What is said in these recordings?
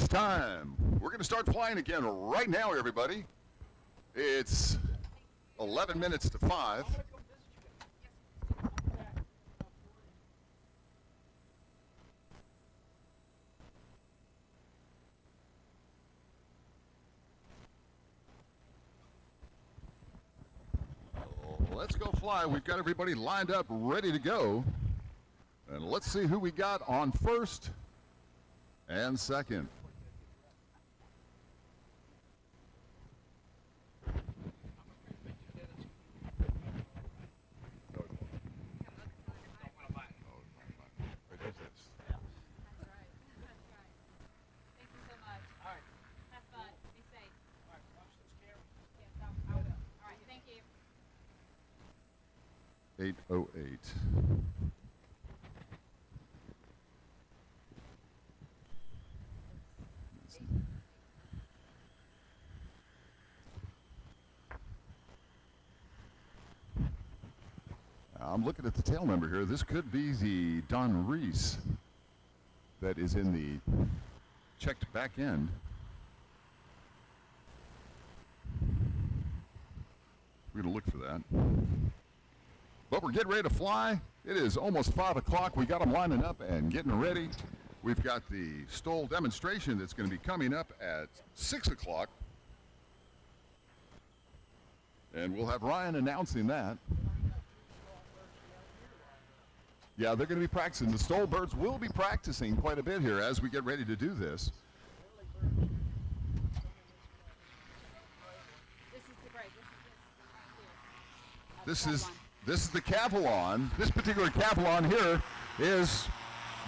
It's time. We're going to start flying again right now, everybody. It's 11 minutes to 5. Let's go fly. We've got everybody lined up, ready to go. And let's see who we got on first and second. Thank you. 808. I'm looking at the tail number here. This could be the Don Reese that is in the checked back end. We're going to look for that. But we're getting ready to fly. It is almost 5 o'clock. We got them lining up and getting ready. We've got the STOL demonstration that's going to be coming up at 6 o'clock. And we'll have Ryan announcing that. Yeah, they're going to be practicing. The STOL birds will be practicing quite a bit here as we get ready to do this. This is the Cavalon. This particular Cavalon here is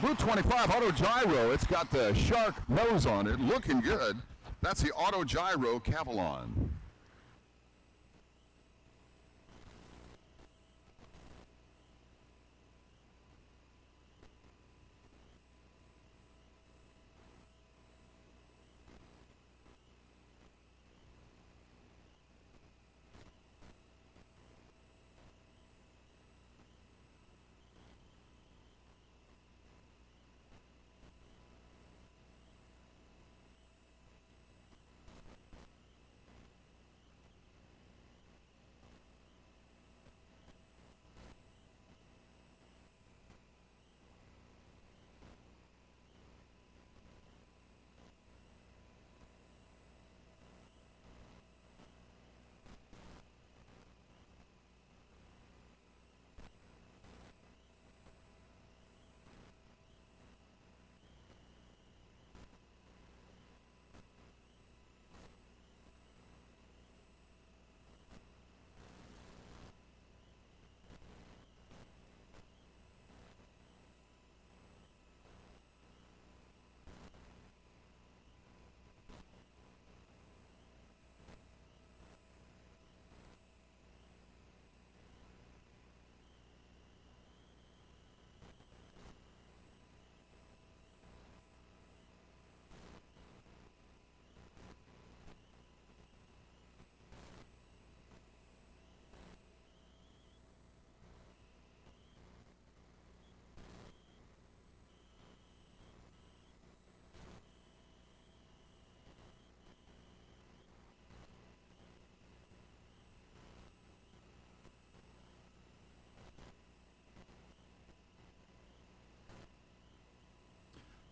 Route 25 Auto Gyro. It's got the shark nose on it, looking good. That's the Auto Gyro Cavalon.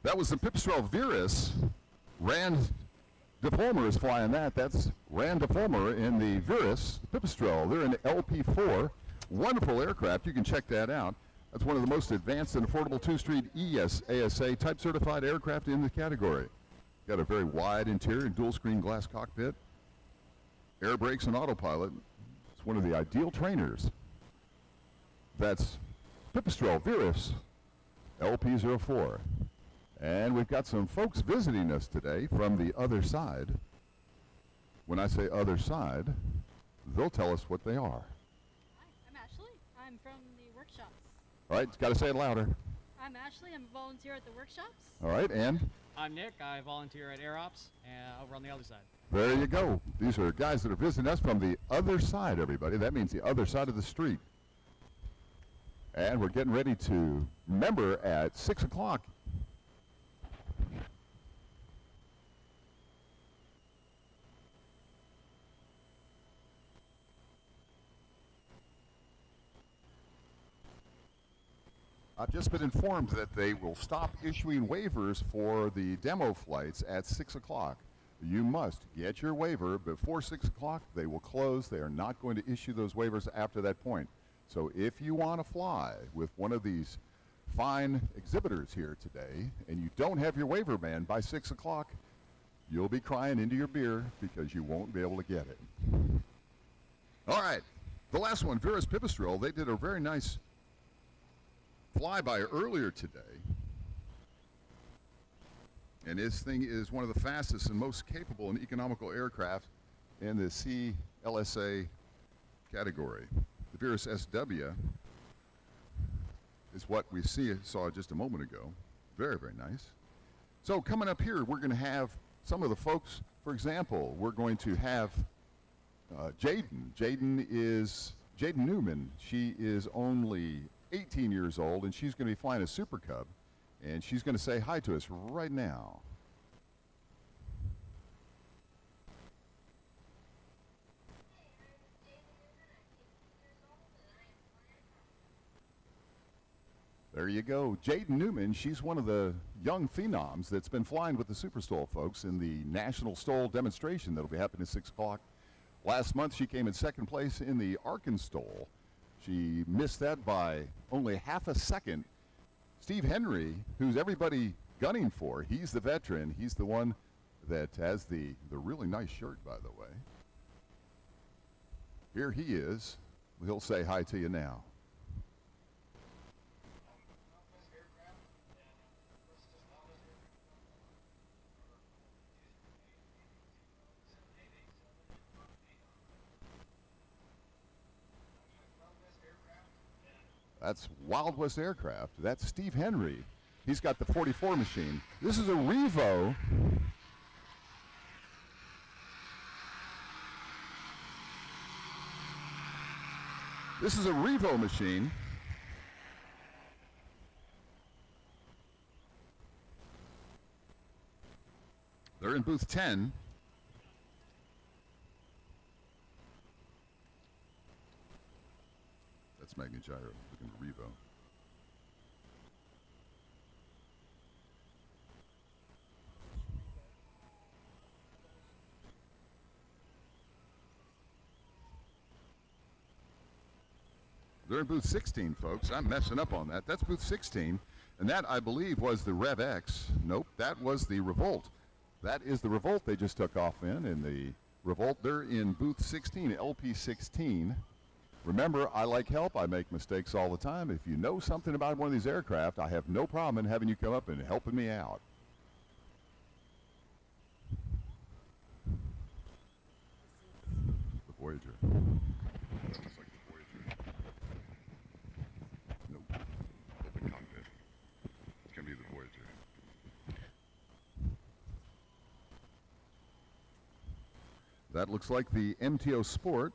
That was the Pipistrel Virus. Rand Deformer is flying that. That's Rand Deformer in the Virus Pipistrel. They're in the LP4. Wonderful aircraft. You can check that out. That's one of the most advanced and affordable two-street ESASA type certified aircraft in the category. Got a very wide interior and dual screen glass cockpit. Air brakes and autopilot. It's one of the ideal trainers. That's Pipistrel Virus LP04. And we've got some folks visiting us today from the other side. When I say other side, they'll tell us what they are. Hi, I'm Ashley. I'm from the workshops. All right, got to say it louder. I'm Ashley. I'm a volunteer at the workshops. All right, and? I'm Nick. I volunteer at Air Ops over on the other side. There you go. These are guys that are visiting us from the other side, everybody. That means the other side of the street. And we're getting ready to, remember, at 6 o'clock, I've just been informed that they will stop issuing waivers for the demo flights at 6 o'clock. You must get your waiver before 6 o'clock. They will close. They are not going to issue those waivers after that point. So if you want to fly with one of these fine exhibitors here today and you don't have your waiver, man, by 6 o'clock, you'll be crying into your beer because you won't be able to get it. All right, the last one, Virus Pipistrel, they did a very nice flyby earlier today. And this thing is one of the fastest and most capable and economical aircraft in the CLSA category. The Virus SW is what we saw just a moment ago. Very, very nice. So coming up here, we're going to have some of the folks. For example, we're going to have Jaden. Jaden Newman. She is only 18 years old, and she's going to be flying a Super Cub, and she's going to say hi to us right now. There you go. Jaden Newman, she's one of the young phenoms that's been flying with the Super Stol folks in the National Stol demonstration that'll be happening at 6 o'clock. Last month, she came in second place in the Arkansas. She missed that by only half a second. Steve Henry, who's everybody gunning for, he's the veteran. He's the one that has the really nice shirt, by the way. Here he is. He'll say hi to you now. That's Wild West Aircraft. That's Steve Henry. He's got the 44 machine. This is a Revo. This is a Revo machine. They're in booth 10. That's Magna Gyro, looking at Revo. They're in booth 16, folks. I'm messing up on that. That's booth 16. And that, I believe, was the Rev X. Nope, that was the Revolt. That is the Revolt they just took off in the Revolt. They're in booth 16, LP16. Remember, I like help. I make mistakes all the time. If you know something about one of these aircraft, I have no problem in having you come up and helping me out. The Voyager. That looks like the Voyager. Nope. Open cockpit. It's going to be the Voyager. That looks like the MTO Sport.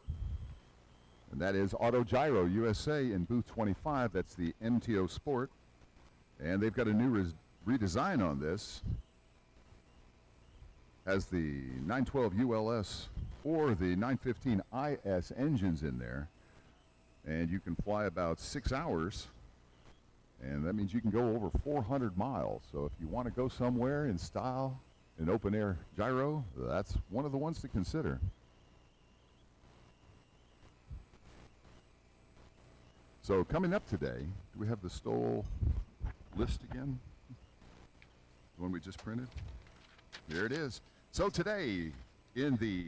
And that is Auto Gyro USA in booth 25. That's the MTO Sport. And they've got a new redesign on this. Has the 912 ULS or the 915 IS engines in there. And you can fly about 6 hours. And that means you can go over 400 miles. So if you want to go somewhere in style, an open air gyro, that's one of the ones to consider. So coming up today, do we have the Stol list again? The one we just printed? There it is. So today, in the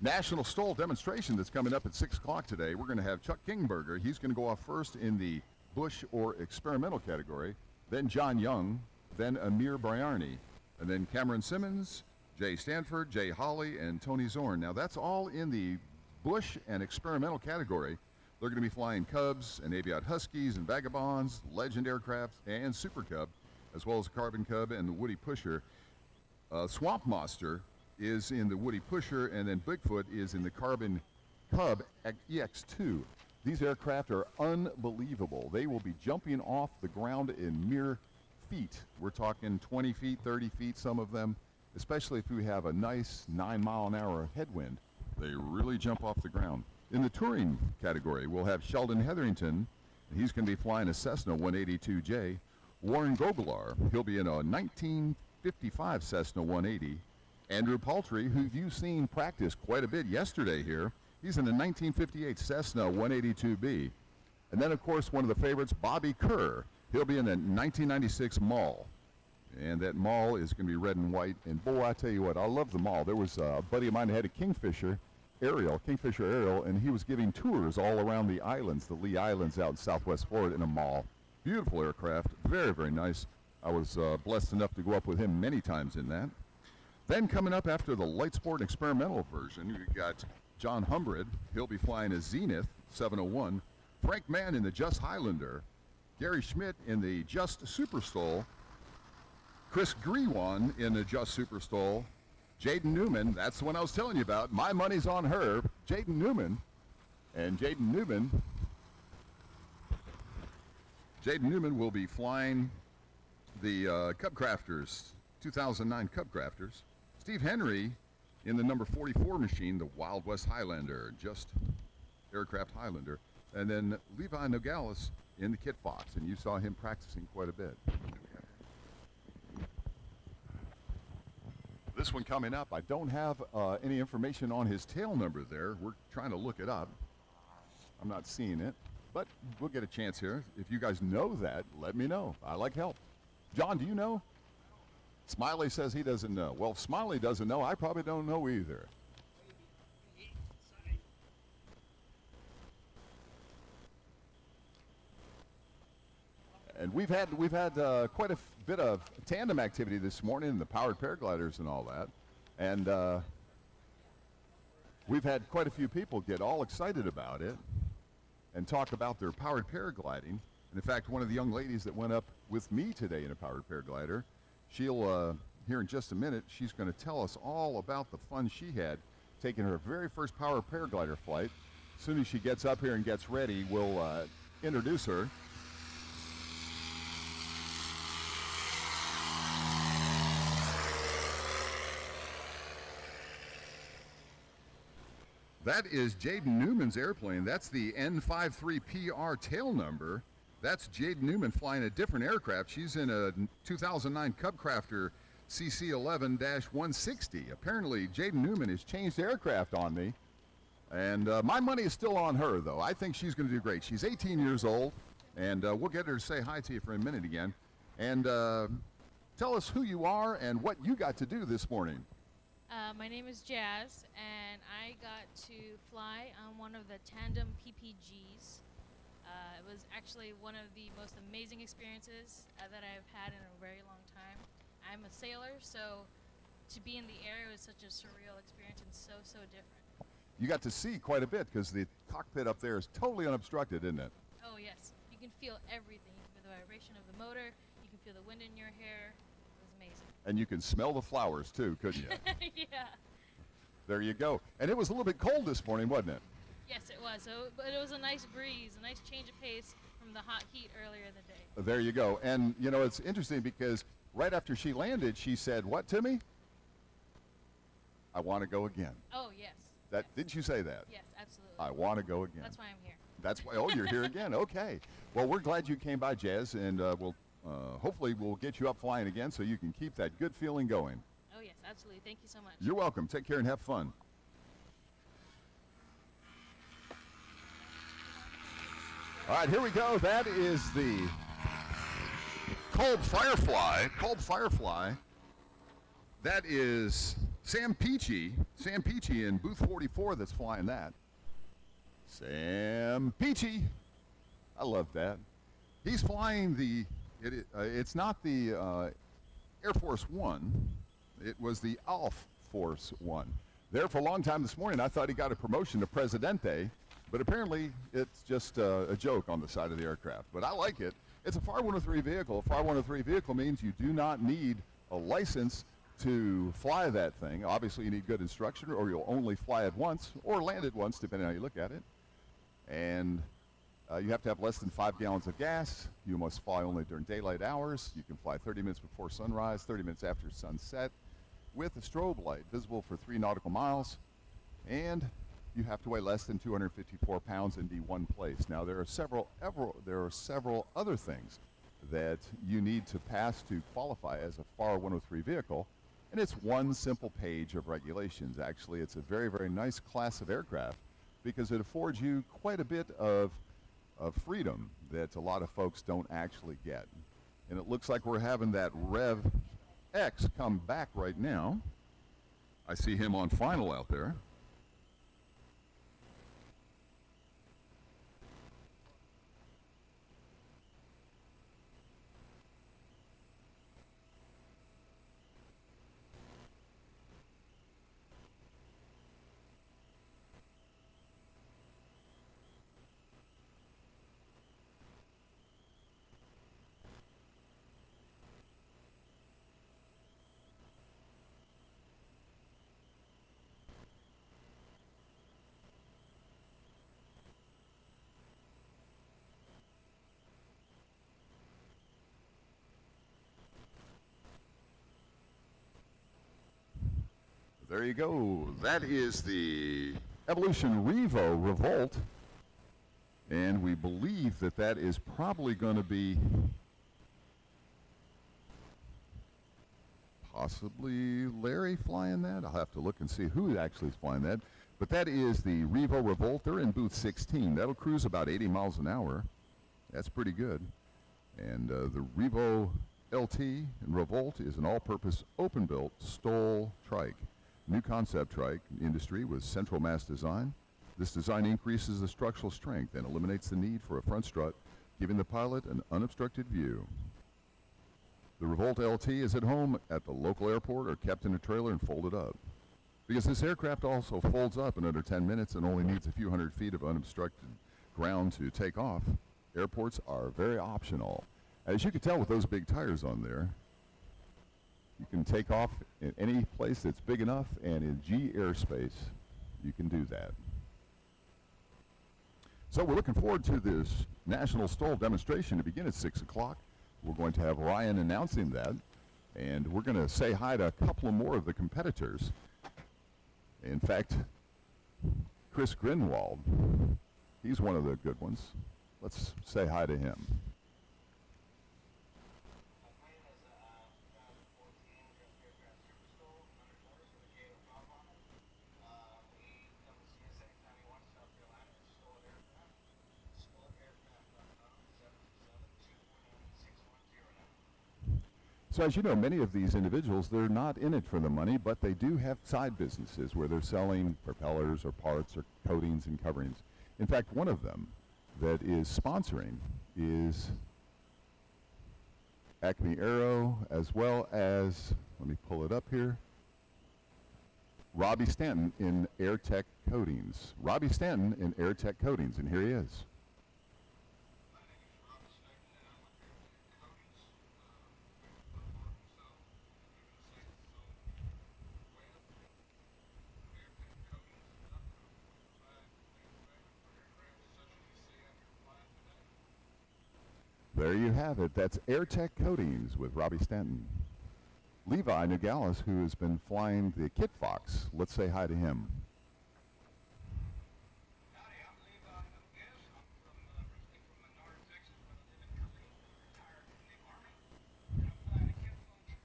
National Stol demonstration that's coming up at 6 o'clock today, we're going to have Chuck Kingberger. He's going to go off first in the Bush or experimental category, then John Young, then Amir Bryarni, and then Cameron Simmons, Jay Stanford, Jay Holly, and Tony Zorn. Now that's all in the Bush and experimental category. They're going to be flying Cubs and Aviat Huskies and Vagabonds, Legend aircraft, and Super Cub, as well as Carbon Cub and the Woody Pusher. Swamp Monster is in the Woody Pusher, and then Bigfoot is in the Carbon Cub EX2. These aircraft are unbelievable. They will be jumping off the ground in mere feet. We're talking 20 feet, 30 feet, some of them, especially if we have a nice 9-mile-an-hour headwind. They really jump off the ground. In the touring category, we'll have Sheldon Hetherington He's going to be flying a Cessna 182J. Warren Gogolar, he'll be in a 1955 Cessna 180. Andrew Paltry, who you've seen practice quite a bit yesterday here, he's in a 1958 Cessna 182B. And then, of course, one of the favorites, Bobby Kerr. He'll be in a 1996 Mall. And that Mall is going to be red and white. And boy, I tell you what, I love the Mall. There was a buddy of mine that had a Kingfisher Aerial, and he was giving tours all around the islands, the Lee Islands out in southwest Florida in a Mall. Beautiful aircraft, very, very nice. I was blessed enough to go up with him many times in that. Then coming up after the light sport and experimental version, you've got John Humbred. He'll be flying a Zenith 701. Frank Mann in the Just Highlander. Gary Schmidt in the Just Superstol. Chris Grewan in the Just Superstol. Jaden Newman, that's the one I was telling you about. My money's on her. Jaden Newman. And Jaden Newman will be flying the Cub Crafters, 2009 Cub Crafters. Steve Henry in the number 44 machine, the Wild West Highlander, Just Aircraft Highlander. And then Levi Nogales in the Kit Fox, and you saw him practicing quite a bit. This one coming up, I don't have any information on his tail number there. We're trying to look it up. I'm not seeing it, but we'll get a chance here. If you guys know that, let me know. I like help. John, do you know? Smiley says he doesn't know. Well, if Smiley doesn't know, I probably don't know either. And we've had quite a bit of tandem activity this morning, the powered paragliders and all that. And we've had quite a few people get all excited about it and talk about their powered paragliding. And in fact, one of the young ladies that went up with me today in a powered paraglider, she'll, here in just a minute, she's going to tell us all about the fun she had taking her very first powered paraglider flight. As soon as she gets up here and gets ready, we'll introduce her. That is Jaden Newman's airplane. That's the N53PR tail number. That's Jaden Newman flying a different aircraft. She's in a 2009 Cub Crafter CC-11-160. Apparently, Jaden Newman has changed aircraft on me. And my money is still on her, though. I think she's going to do great. She's 18 years old, and we'll get her to say hi to you for a minute again. And tell us who you are and what you got to do this morning. My name is Jazz, and I got to fly on one of the tandem PPGs. It was actually one of the most amazing experiences that I've had in a very long time. I'm a sailor, so to be in the air was such a surreal experience and so different. You got to see quite a bit because the cockpit up there is totally unobstructed, isn't it? Oh yes, you can feel everything. You can feel the vibration of the motor, you can feel the wind in your hair. It was amazing. And you can smell the flowers too, couldn't you? Yeah. There you go. And it was a little bit cold this morning, wasn't it? Yes, it was. But it was a nice breeze, a nice change of pace from the hot heat earlier in the day. There you go. And, you know, it's interesting because right after she landed, she said, what to me? I want to go again. Oh, yes. That Didn't you say that? Yes, absolutely. I want to go again. That's why I'm here. That's why. Oh, you're here again. Okay. Well, we're glad you came by, Jazz, and hopefully we'll get you up flying again so you can keep that good feeling going. Oh, yes, absolutely. Thank you so much. You're welcome. Take care and have fun. All right, here we go. That is the Cold Firefly. Cold Firefly. That is Sam Peachy in booth 44 that's flying that. Sam Peachy. I love that. He's flying the, it's not the Air Force One. It was the Alf Force One. There for a long time this morning, I thought he got a promotion to Presidente, but apparently it's just a joke on the side of the aircraft. But I like it. It's a FAR 103 vehicle. A FAR 103 vehicle means you do not need a license to fly that thing. Obviously, you need good instruction, or you'll only fly it once, or land it once, depending on how you look at it. And you have to have less than 5 gallons of gas. You must fly only during daylight hours. You can fly 30 minutes before sunrise, 30 minutes after sunset, with a strobe light visible for 3 nautical miles. And you have to weigh less than 254 pounds and be one place. Now, there are several other things that you need to pass to qualify as a FAR 103 vehicle, and it's one simple page of regulations. Actually, it's a very, very nice class of aircraft because it affords you quite a bit of freedom that a lot of folks don't actually get. And it looks like we're having that Rev X come back right now. I see him on final out there. There you go. That is the Evolution Revo Revolt. And we believe that that is probably going to be possibly Larry flying that. I'll have to look and see who actually is flying that. But that is the Revo Revolt. They're in booth 16. That'll cruise about 80 miles an hour. That's pretty good. And the Revo LT and Revolt is an all-purpose open-built STOL trike. New concept trike industry with central mass design. This design increases the structural strength and eliminates the need for a front strut, giving the pilot an unobstructed view. The Revolt LT is at home at the local airport or kept in a trailer and folded up. Because this aircraft also folds up in under 10 minutes and only needs a few hundred feet of unobstructed ground to take off, airports are very optional. As you can tell with those big tires on there, you can take off in any place that's big enough, and in G airspace, you can do that. So we're looking forward to this National STOL demonstration to begin at 6 o'clock. We're going to have Ryan announcing that, and we're going to say hi to a couple of more of the competitors. In fact, Chris Grinwald, he's one of the good ones. Let's say hi to him. So as you know, many of these individuals, they're not in it for the money, but they do have side businesses where they're selling propellers or parts or coatings and coverings. In fact, one of them that is sponsoring is Acme Aero, as well as, let me pull it up here, Robbie Stanton in AirTech Coatings. Robbie Stanton in AirTech Coatings, and here he is. There you have it. That's AirTech Coatings with Robbie Stanton. Levi Nogales, who has been flying the Kit Fox. Let's say hi to him. Howdy, I'm Levi Nogales. I'm from Menard, Texas, but I live in Killeen, retired from the Army. And I'm flying a Kit Fox with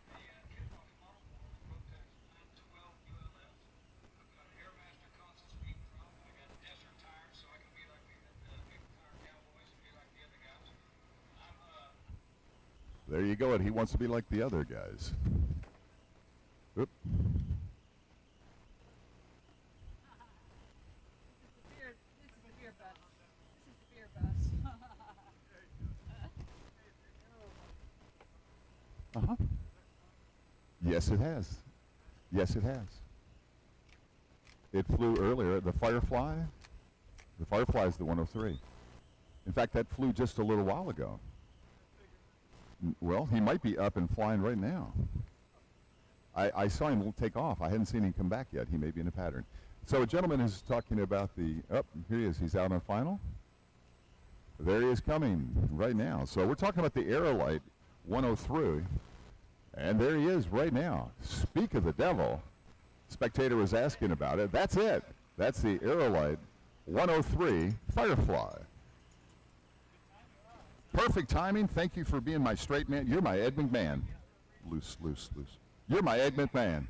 the Kit Fox model for the Rotax 912 ULS. I've got an Airmaster constant speed prop. I got desert tires so I can be like the big tire cowboys and be like the other guys. There you go, and he wants to be like the other guys. Oop. This is the beer bus. This is the beer bus. Uh-huh. Yes, it has. Yes, it has. It flew earlier. The Firefly is the 103. In fact, that flew just a little while ago. Well, he might be up and flying right now. I saw him take off. I hadn't seen him come back yet. He may be in a pattern. So a gentleman is talking about the, here he is. He's out on final. There he is coming right now. So we're talking about the Aerolite 103. And there he is right now. Speak of the devil. Spectator was asking about it. That's it. That's the Aerolite 103 Firefly. Perfect timing. Thank you for being my straight man. You're my Ed McMahon. Loose, loose, loose. You're my Ed McMahon.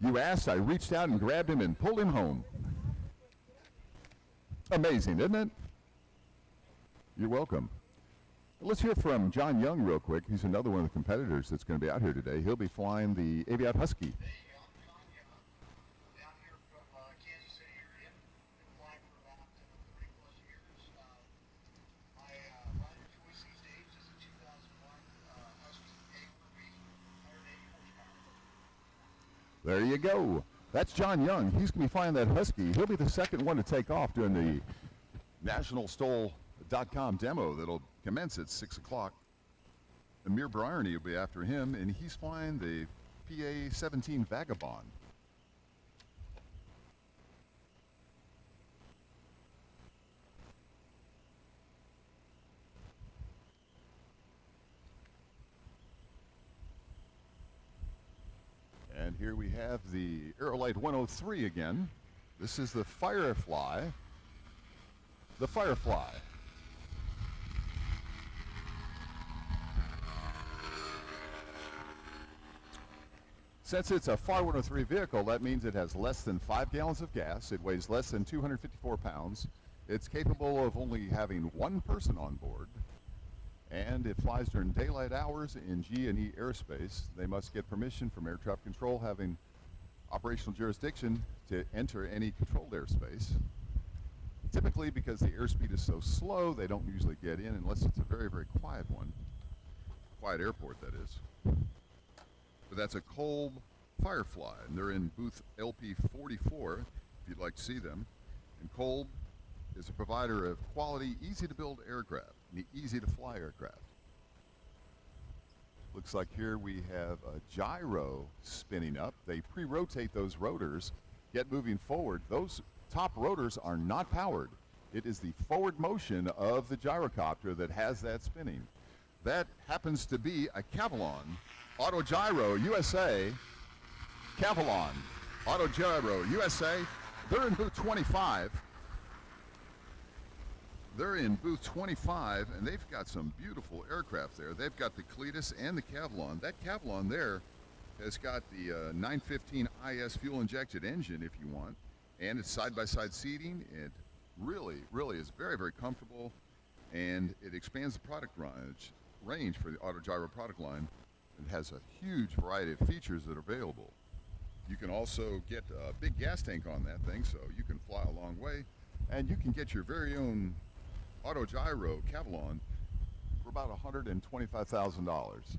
You asked, I reached out and grabbed him and pulled him home. Amazing, isn't it? You're welcome. Let's hear from John Young real quick. He's another one of the competitors that's going to be out here today. He'll be flying the Aviat Husky. Hey, I'm John Young. Down here from Kansas City area. Been flying for about 30 plus years. My rider choice these days is a 2001 Husky A4B, 180 horsepower. There you go. That's John Young. He's going to be flying that Husky. He'll be the second one to take off during the NationalStole.com demo that'll commence at 6 o'clock. Amir Bryarny will be after him, and he's flying the PA-17 Vagabond. And here we have the Aerolite 103 again. This is the Firefly. The Firefly. Since it's a FAR 103 vehicle, that means it has less than 5 gallons of gas. It weighs less than 254 pounds. It's capable of only having one person on board. And it flies during daylight hours in G&E airspace. They must get permission from air traffic control having operational jurisdiction to enter any controlled airspace. Typically, because the airspeed is so slow, they don't usually get in unless it's a very, very quiet one. Quiet airport, that is. But that's a Kolb Firefly, and they're in booth LP44, if you'd like to see them. And Kolb is a provider of quality, easy-to-build aircraft, and easy-to-fly aircraft. Looks like here we have a gyro spinning up. They pre-rotate those rotors, get moving forward. Those top rotors are not powered. It is the forward motion of the gyrocopter that has that spinning. That happens to be a Cavalon Auto Gyro USA. Cavalon Auto Gyro USA. They're in booth 25. They're in booth 25, and they've got some beautiful aircraft there. They've got the Cletus and the Cavalon. That Cavalon there has got the 915 IS fuel-injected engine, if you want, and it's side-by-side seating. It really, really is very, very comfortable, and it expands the product range for the Auto Gyro product line. It has a huge variety of features that are available. You can also get a big gas tank on that thing, so you can fly a long way, and you can get your very own Auto Gyro Cavalon for about $125,000.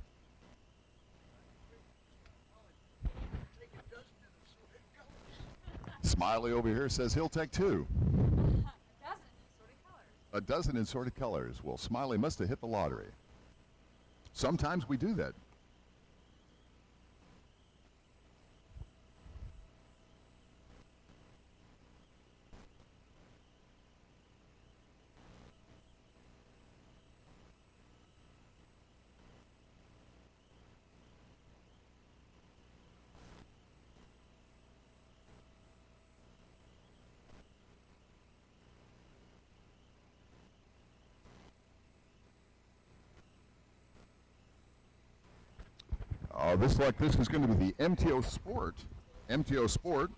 Smiley over here says he'll take 2. A dozen in assorted colors. Well, Smiley must have hit the lottery. Sometimes we do that. This is going to be the MTO Sport. MTO Sport.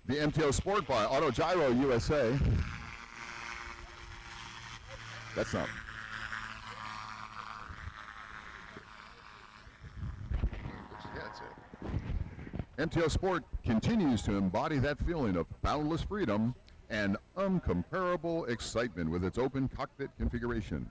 The MTO Sport by Auto Gyro USA. That's not. Yeah, that's it. MTO Sport continues to embody that feeling of boundless freedom and uncomparable excitement with its open cockpit configuration.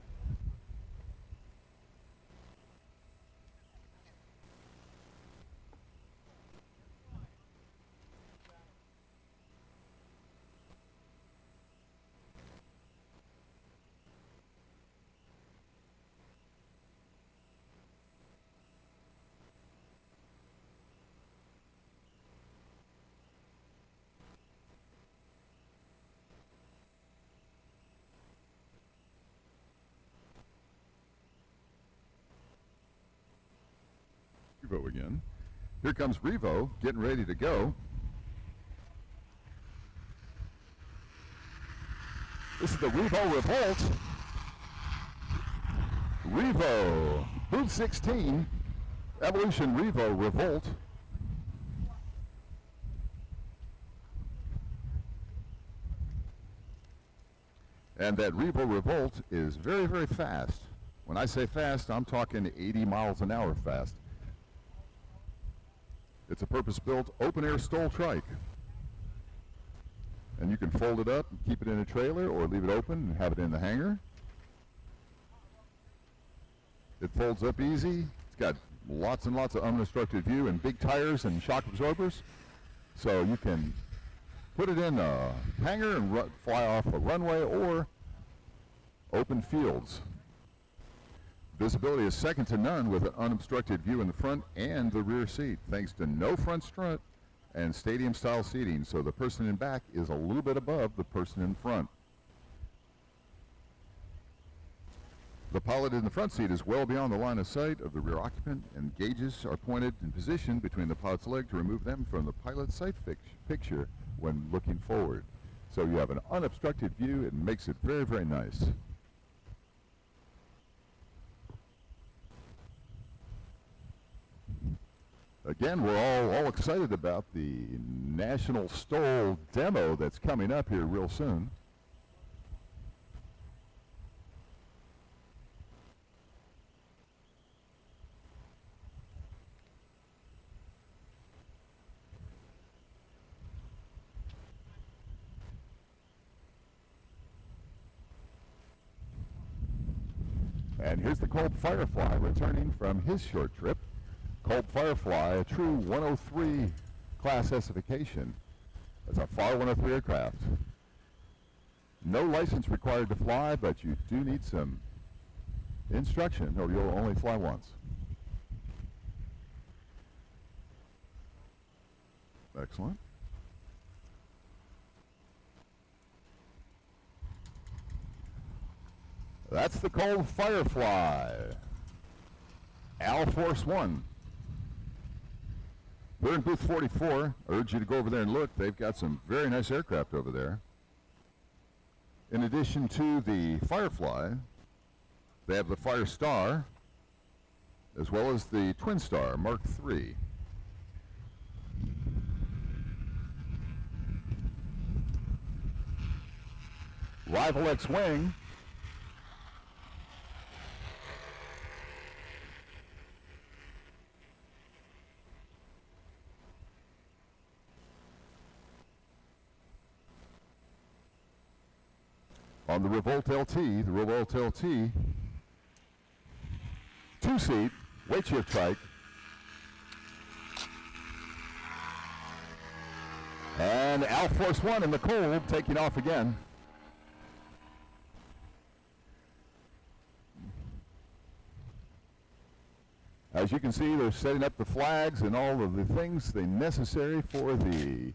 Revo again. Here comes Revo, getting ready to go. is the Revo Revolt. Revo, booth 16, Evolution Revo Revolt. And that Revo Revolt is very, very fast. When I say fast, I'm talking 80 miles an hour fast. It's a purpose-built open-air stole trike. And you can fold it up and keep it in a trailer or leave it open and have it in the hangar. It folds up easy. It's got lots and lots of unobstructed view and big tires and shock absorbers. So you can put it in a hangar and fly off a runway or open fields. Visibility is second to none with an unobstructed view in the front and the rear seat, thanks to no front strut and stadium-style seating, so the person in back is a little bit above the person in front. The pilot in the front seat is well beyond the line of sight of the rear occupant, and gauges are pointed and positioned between the pilot's leg to remove them from the pilot's sight picture when looking forward. So you have an unobstructed view. It makes it very, very nice. Again, we're all excited about the National Stole demo that's coming up here real soon. And here's the Kolb Firefly returning from his short trip. Kolb Firefly, a true 103 class specification. It's a FAR 103 aircraft. No license required to fly, but you do need some instruction or you'll only fly once. Excellent. That's the Kolb Firefly. Al Force One. We're in booth 44. I urge you to go over there and look. They've got some very nice aircraft over there. In addition to the Firefly, they have the Fire Star, as well as the Twin Star Mark III. Rival X-Wing. On the Revolt LT, two-seat, weight shift trike. And Al Force One in the Kolb taking off again. As you can see, they're setting up the flags and all of the things necessary for the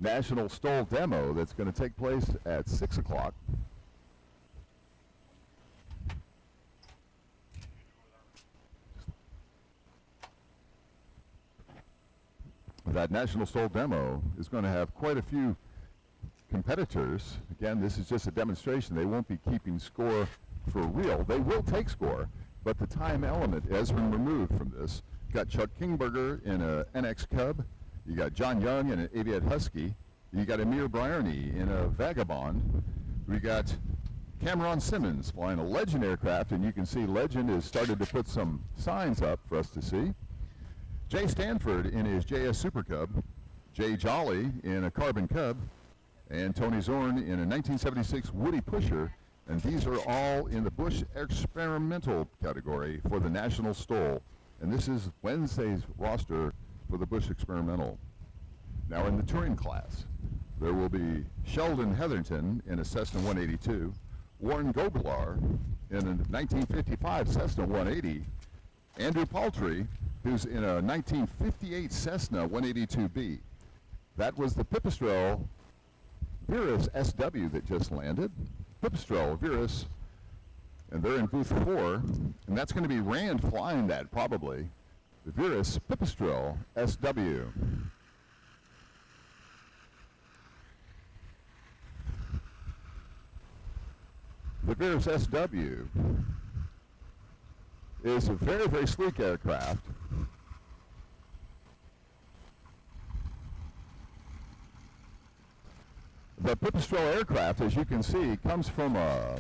National Stole demo that's going to take place at 6 o'clock. That National Stole demo is going to have quite a few competitors. Again, this is just a demonstration. They won't be keeping score for real. They will take score, but the time element has been removed from this. You got Chuck Kingberger in a NX Cub. You got John Young in an Aviat Husky. You got Amir Bryarny in a Vagabond. We got Cameron Simmons flying a Legend aircraft, and you can see Legend has started to put some signs up for us to see. Jay Stanford in his JS Super Cub, Jay Jolly in a Carbon Cub, and Tony Zorn in a 1976 Woody Pusher, and these are all in the Bush Experimental category for the National Stole. And this is Wednesday's roster for the Bush Experimental. Now in the touring class, there will be Sheldon Heatherton in a Cessna 182, Warren Goblar in a 1955 Cessna 180, Andrew Paltry, who's in a 1958 Cessna 182B. That was the Pipistrel Virus SW that just landed. Pipistrel Virus, and they're in booth 4, and that's going to be Rand flying that probably. The Virus Pipistrel SW. Virus SW is a very, very sleek aircraft. The Pipistrel aircraft, as you can see, comes from a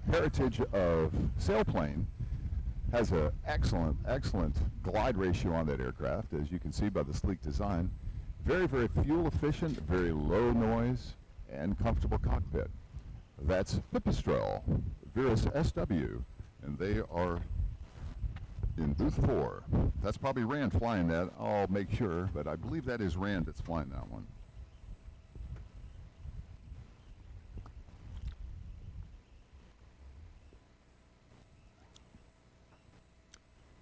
heritage of sailplane. Has an excellent, excellent glide ratio on that aircraft, as you can see by the sleek design. Very, very fuel efficient, very low noise, and comfortable cockpit. That's Pipistrel, Virus SW, and they are in booth 4. That's probably Rand flying that. I'll make sure, but I believe that is Rand that's flying that one.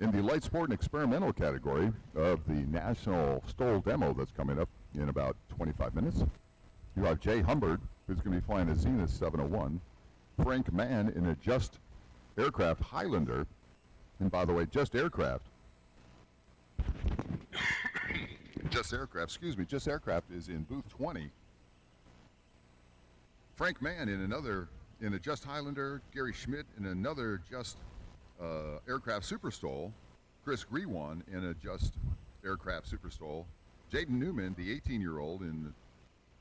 In the light sport and experimental category of the National STOL demo that's coming up in about 25 minutes, you have Jay Humbert, who's going to be flying a Zenith 701, Frank Mann in a Just Aircraft Highlander, and by the way, Just Aircraft, Just Aircraft is in booth 20. Frank Mann in a Just Highlander, Gary Schmidt in another Just Aircraft Super STOL, Chris Grewan in a Just Aircraft Super STOL, Jaden Newman, the 18-year-old in the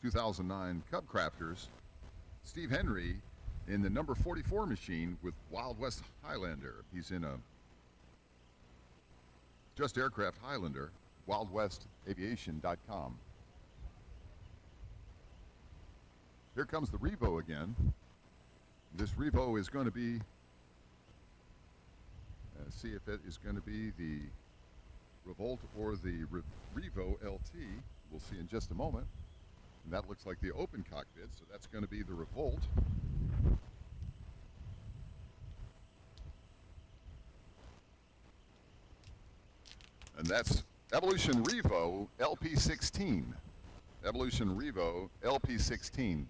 2009 Cub Crafters, Steve Henry in the number 44 machine with Wild West Highlander. He's in a Just Aircraft Highlander, wildwestaviation.com. Here comes the Revo again. This Revo is going to be see if it is going to be the Revolt or the Revo LT. We'll see in just a moment. And that looks like the open cockpit, so that's going to be the Revolt. And that's Evolution Revo LP16. Evolution Revo LP16.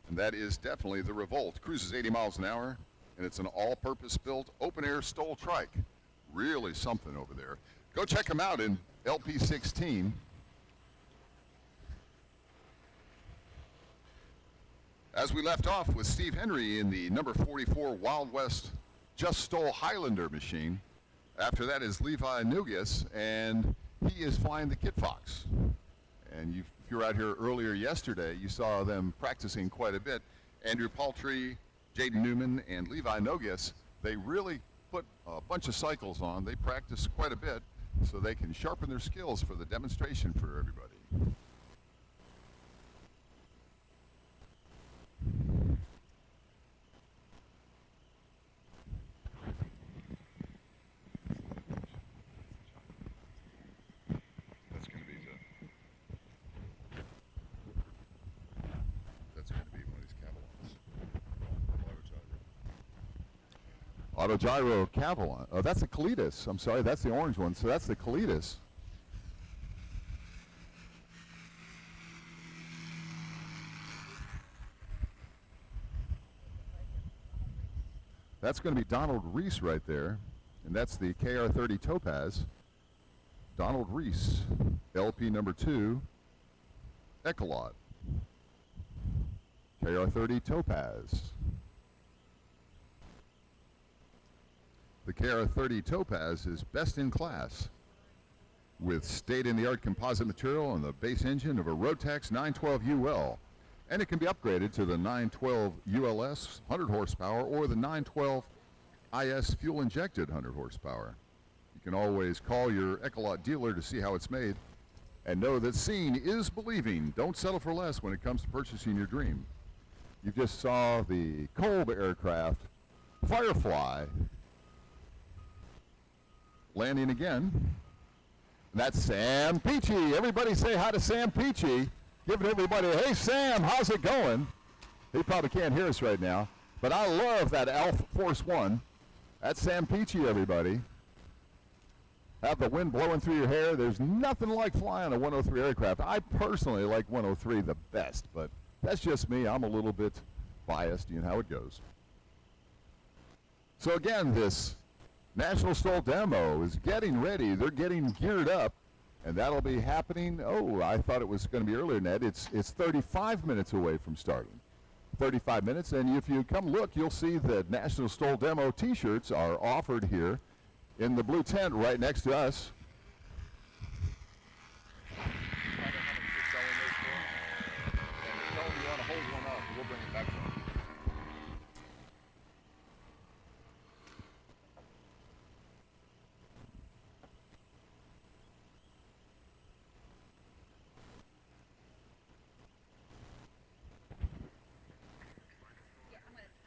And that is definitely the Revolt. Cruises 80 miles an hour. And it's an all-purpose built open-air STOL trike. Really something over there. Go check them out in LP16. As we left off with Steve Henry in the number 44 Wild West Just STOL Highlander machine. After that is Levi Nugas, and he is flying the Kit Fox. And if you were out here earlier yesterday, you saw them practicing quite a bit. Andrew Paltry, Jaden Newman, and Levi Nogas, they really put a bunch of cycles on. They practice quite a bit so they can sharpen their skills for the demonstration for everybody. That's going to be one of these Cavalons. Autogyro Cavalon. Oh, that's the Cletus. I'm sorry, that's the orange one. So that's the Cletus. That's going to be Donald Reese right there. And that's the KR30 Topaz. Donald Reese, LP number 2, Echolot. KR30 Topaz. The KR30 Topaz is best in class with state-in-the-art composite material and the base engine of a Rotax 912 UL. And it can be upgraded to the 912 ULS 100 horsepower or the 912 IS fuel-injected 100 horsepower. You can always call your Echolot dealer to see how it's made and know that seeing is believing. Don't settle for less when it comes to purchasing your dream. You just saw the Kolb aircraft Firefly landing again. And that's Sam Peachy. Everybody say hi to Sam Peachy. Giving everybody, hey Sam, how's it going? He probably can't hear us right now, but I love that Alpha Force One. That's Sam Peachy, everybody. Have the wind blowing through your hair. There's nothing like flying a 103 aircraft. I personally like 103 the best, but that's just me. I'm a little bit biased, you know how it goes. So again, this National STOL demo is getting ready. They're getting geared up, and that'll be happening. Oh, I thought it was going to be earlier than that. It's 35 minutes away from starting. 35 minutes. And if you come look, you'll see that National Stoll Demo t-shirts are offered here in the blue tent right next to us.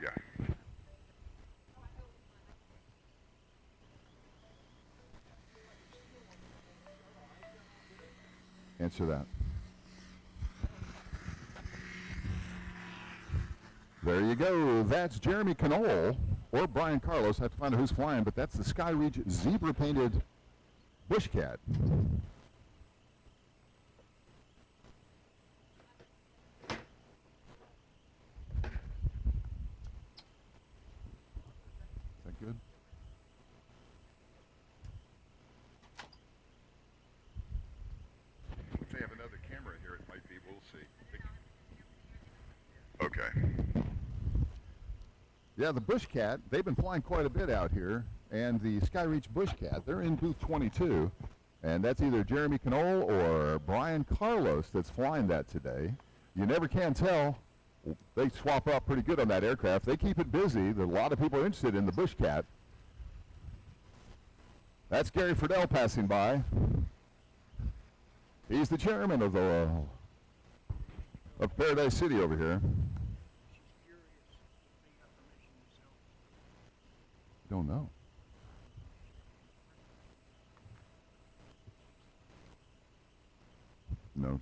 Yeah. Answer that. There you go. That's Jeremy Knoll or Brian Carlos. I have to find out who's flying, but that's the Skyreach zebra-painted Bush Cat. Is that good? If they have another camera here, it might be. We'll see. Okay. Yeah, the Bush Cat, they've been flying quite a bit out here, and the Skyreach Bush Cat, they're in booth 22, and that's either Jeremy Knoll or Brian Carlos that's flying that today. You never can tell. They swap up pretty good on that aircraft. They keep it busy. There are a lot of people interested in the Bush Cat. That's Gary Friedel passing by. He's the chairman of the of Paradise City over here. Don't know. No.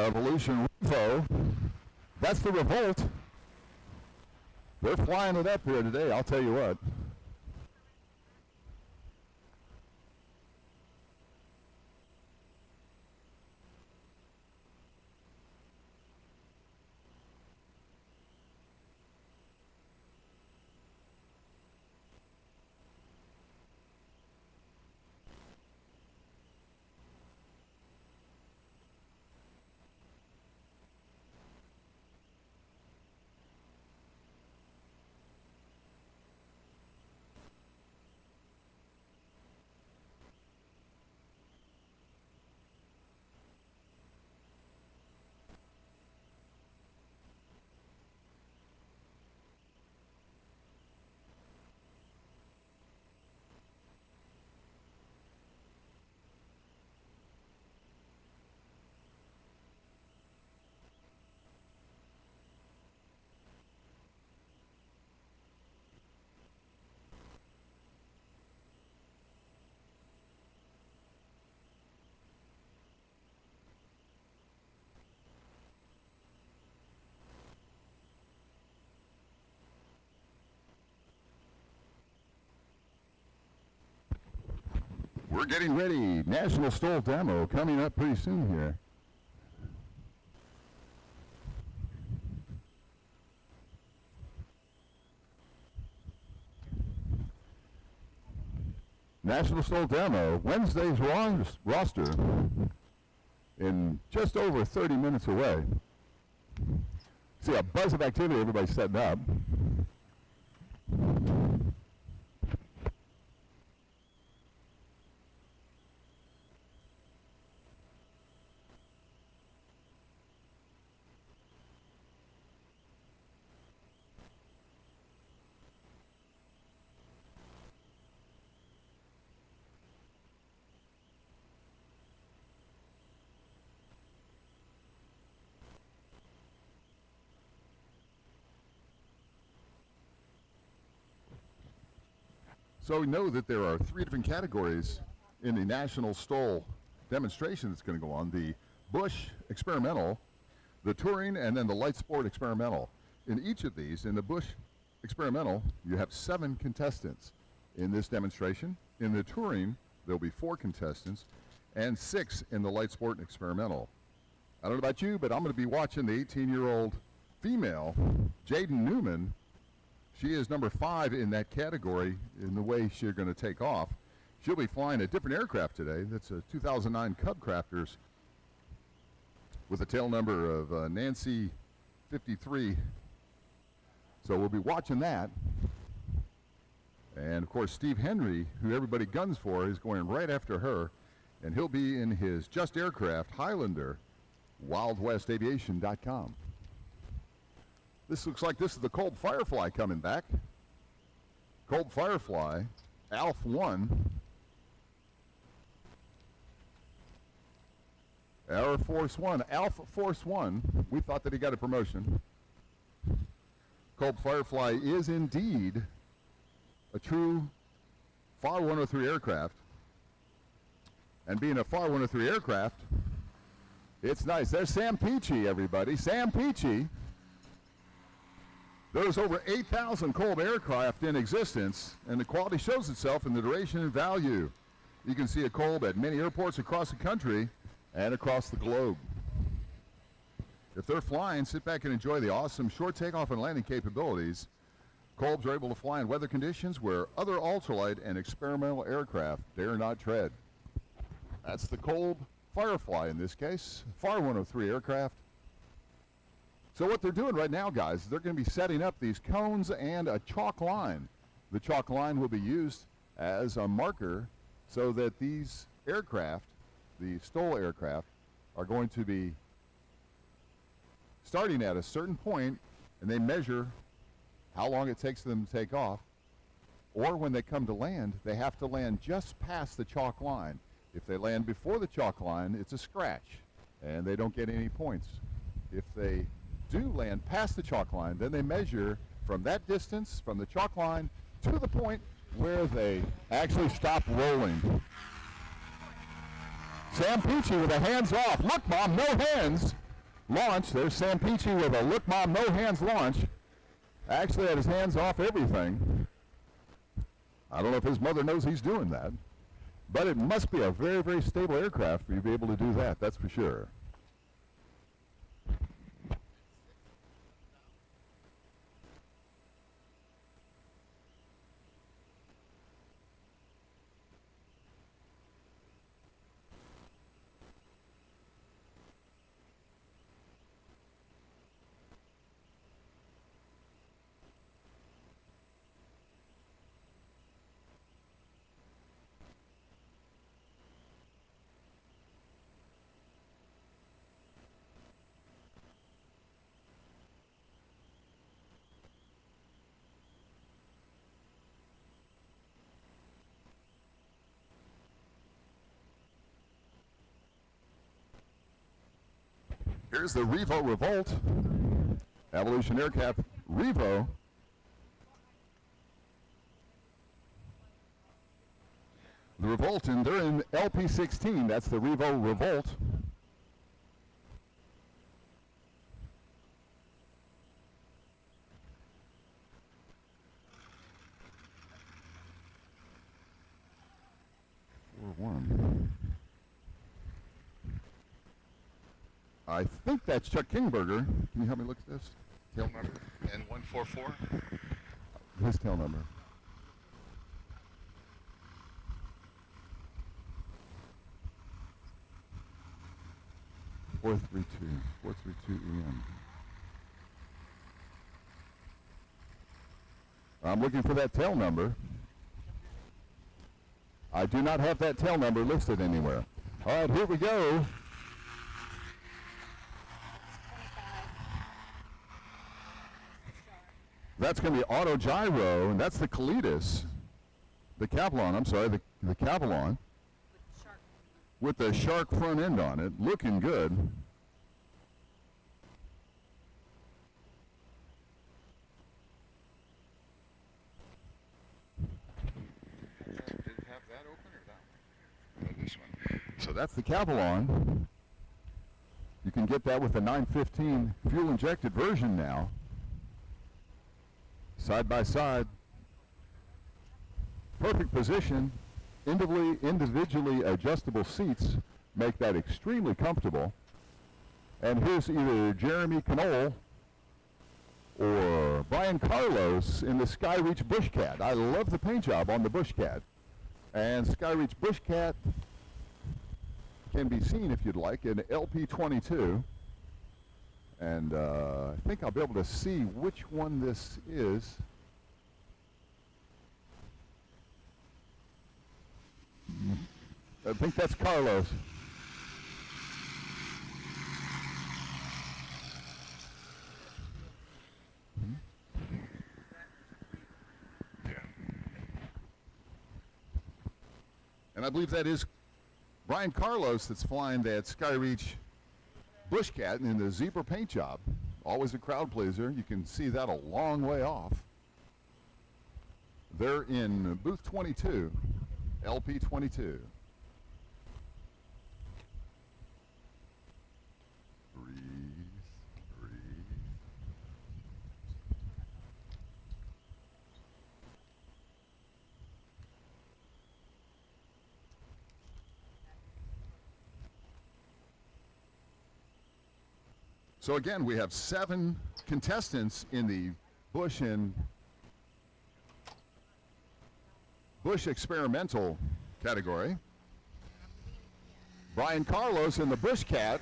Evolution Revo. That's the Revolt. They're flying it up here today, I'll tell you what. We're getting ready. National Stoll Demo coming up pretty soon here. National Stoll Demo, Wednesday's roster in just over 30 minutes away. See a buzz of activity, everybody's setting up. So we know that there are 3 different categories in the National STOL demonstration that's going to go on: the Bush Experimental, the Touring, and then the Light Sport Experimental. In each of these, in the Bush Experimental, you have 7 contestants in this demonstration. In the Touring, there'll be 4 contestants, and 6 in the Light Sport Experimental. I don't know about you, but I'm going to be watching the 18-year-old female, Jaden Newman. She is number 5 in that category in the way she's going to take off. She'll be flying a different aircraft today. That's a 2009 Cub Crafters with a tail number of Nancy 53. So we'll be watching that. And of course, Steve Henry, who everybody guns for, is going right after her. And he'll be in his Just Aircraft Highlander, WildWestAviation.com. This looks like this is the Cold Firefly coming back. Cold Firefly, ALF 1. Air Force One, ALF Force One. We thought that he got a promotion. Cold Firefly is indeed a true FAR 103 aircraft. And being a FAR 103 aircraft, it's nice. There's Sam Peachy, everybody. Sam Peachy. There's over 8,000 Kolb aircraft in existence, and the quality shows itself in the duration and value. You can see a Kolb at many airports across the country and across the globe. If they're flying, sit back and enjoy the awesome short takeoff and landing capabilities. Kolbs are able to fly in weather conditions where other ultralight and experimental aircraft dare not tread. That's the Kolb Firefly in this case, FAR 103 aircraft. So what they're doing right now, guys, is they're going to be setting up these cones and a chalk line. The chalk line will be used as a marker so that these aircraft, the STOL aircraft, are going to be starting at a certain point, and they measure how long it takes them to take off. Or when they come to land, they have to land just past the chalk line. If they land before the chalk line, it's a scratch, and they don't get any points. If they do land past the chalk line, then they measure from that distance, from the chalk line, to the point where they actually stop rolling. Sam Peachy with a hands off, look mom, no hands launch. There's Sam Peachy with a look mom, no hands launch. Actually had his hands off everything. I don't know if his mother knows he's doing that, but it must be a very, very stable aircraft for you to be able to do that, that's for sure. Here's the Revo Revolt, Evolution Aircraft Revo. The Revolt, and they're in LP16, that's the Revo Revolt. I think that's Chuck Kingberger. Can you help me look at this? Tail number N144. His tail number. Four three two EM. I'm looking for that tail number. I do not have that tail number listed anywhere. All right, here we go. That's going to be Auto Gyro, and that's the Kalidas. The Cavalon, I'm sorry, the Cavalon. With the shark front end on it, looking good. that's the Cavalon. You can get that with the 915 fuel-injected version now. Side by side. Perfect position. Individually adjustable seats make that extremely comfortable. And here's either Jeremy Knoll or Brian Carlos in the Skyreach Bushcat. I love the paint job on the Bushcat. And Skyreach Bushcat can be seen, if you'd like, in LP22. And I think I'll be able to see which one this is. I think that's Carlos. And I believe that is Brian Carlos that's flying that Skyreach Bushcat in the zebra paint job. Always a crowd pleaser. You can see that a long way off. They're in booth 22, LP 22. Breathe, breathe. So again, we have 7 contestants in the Bush Experimental category. Brian Carlos in the Bushcat.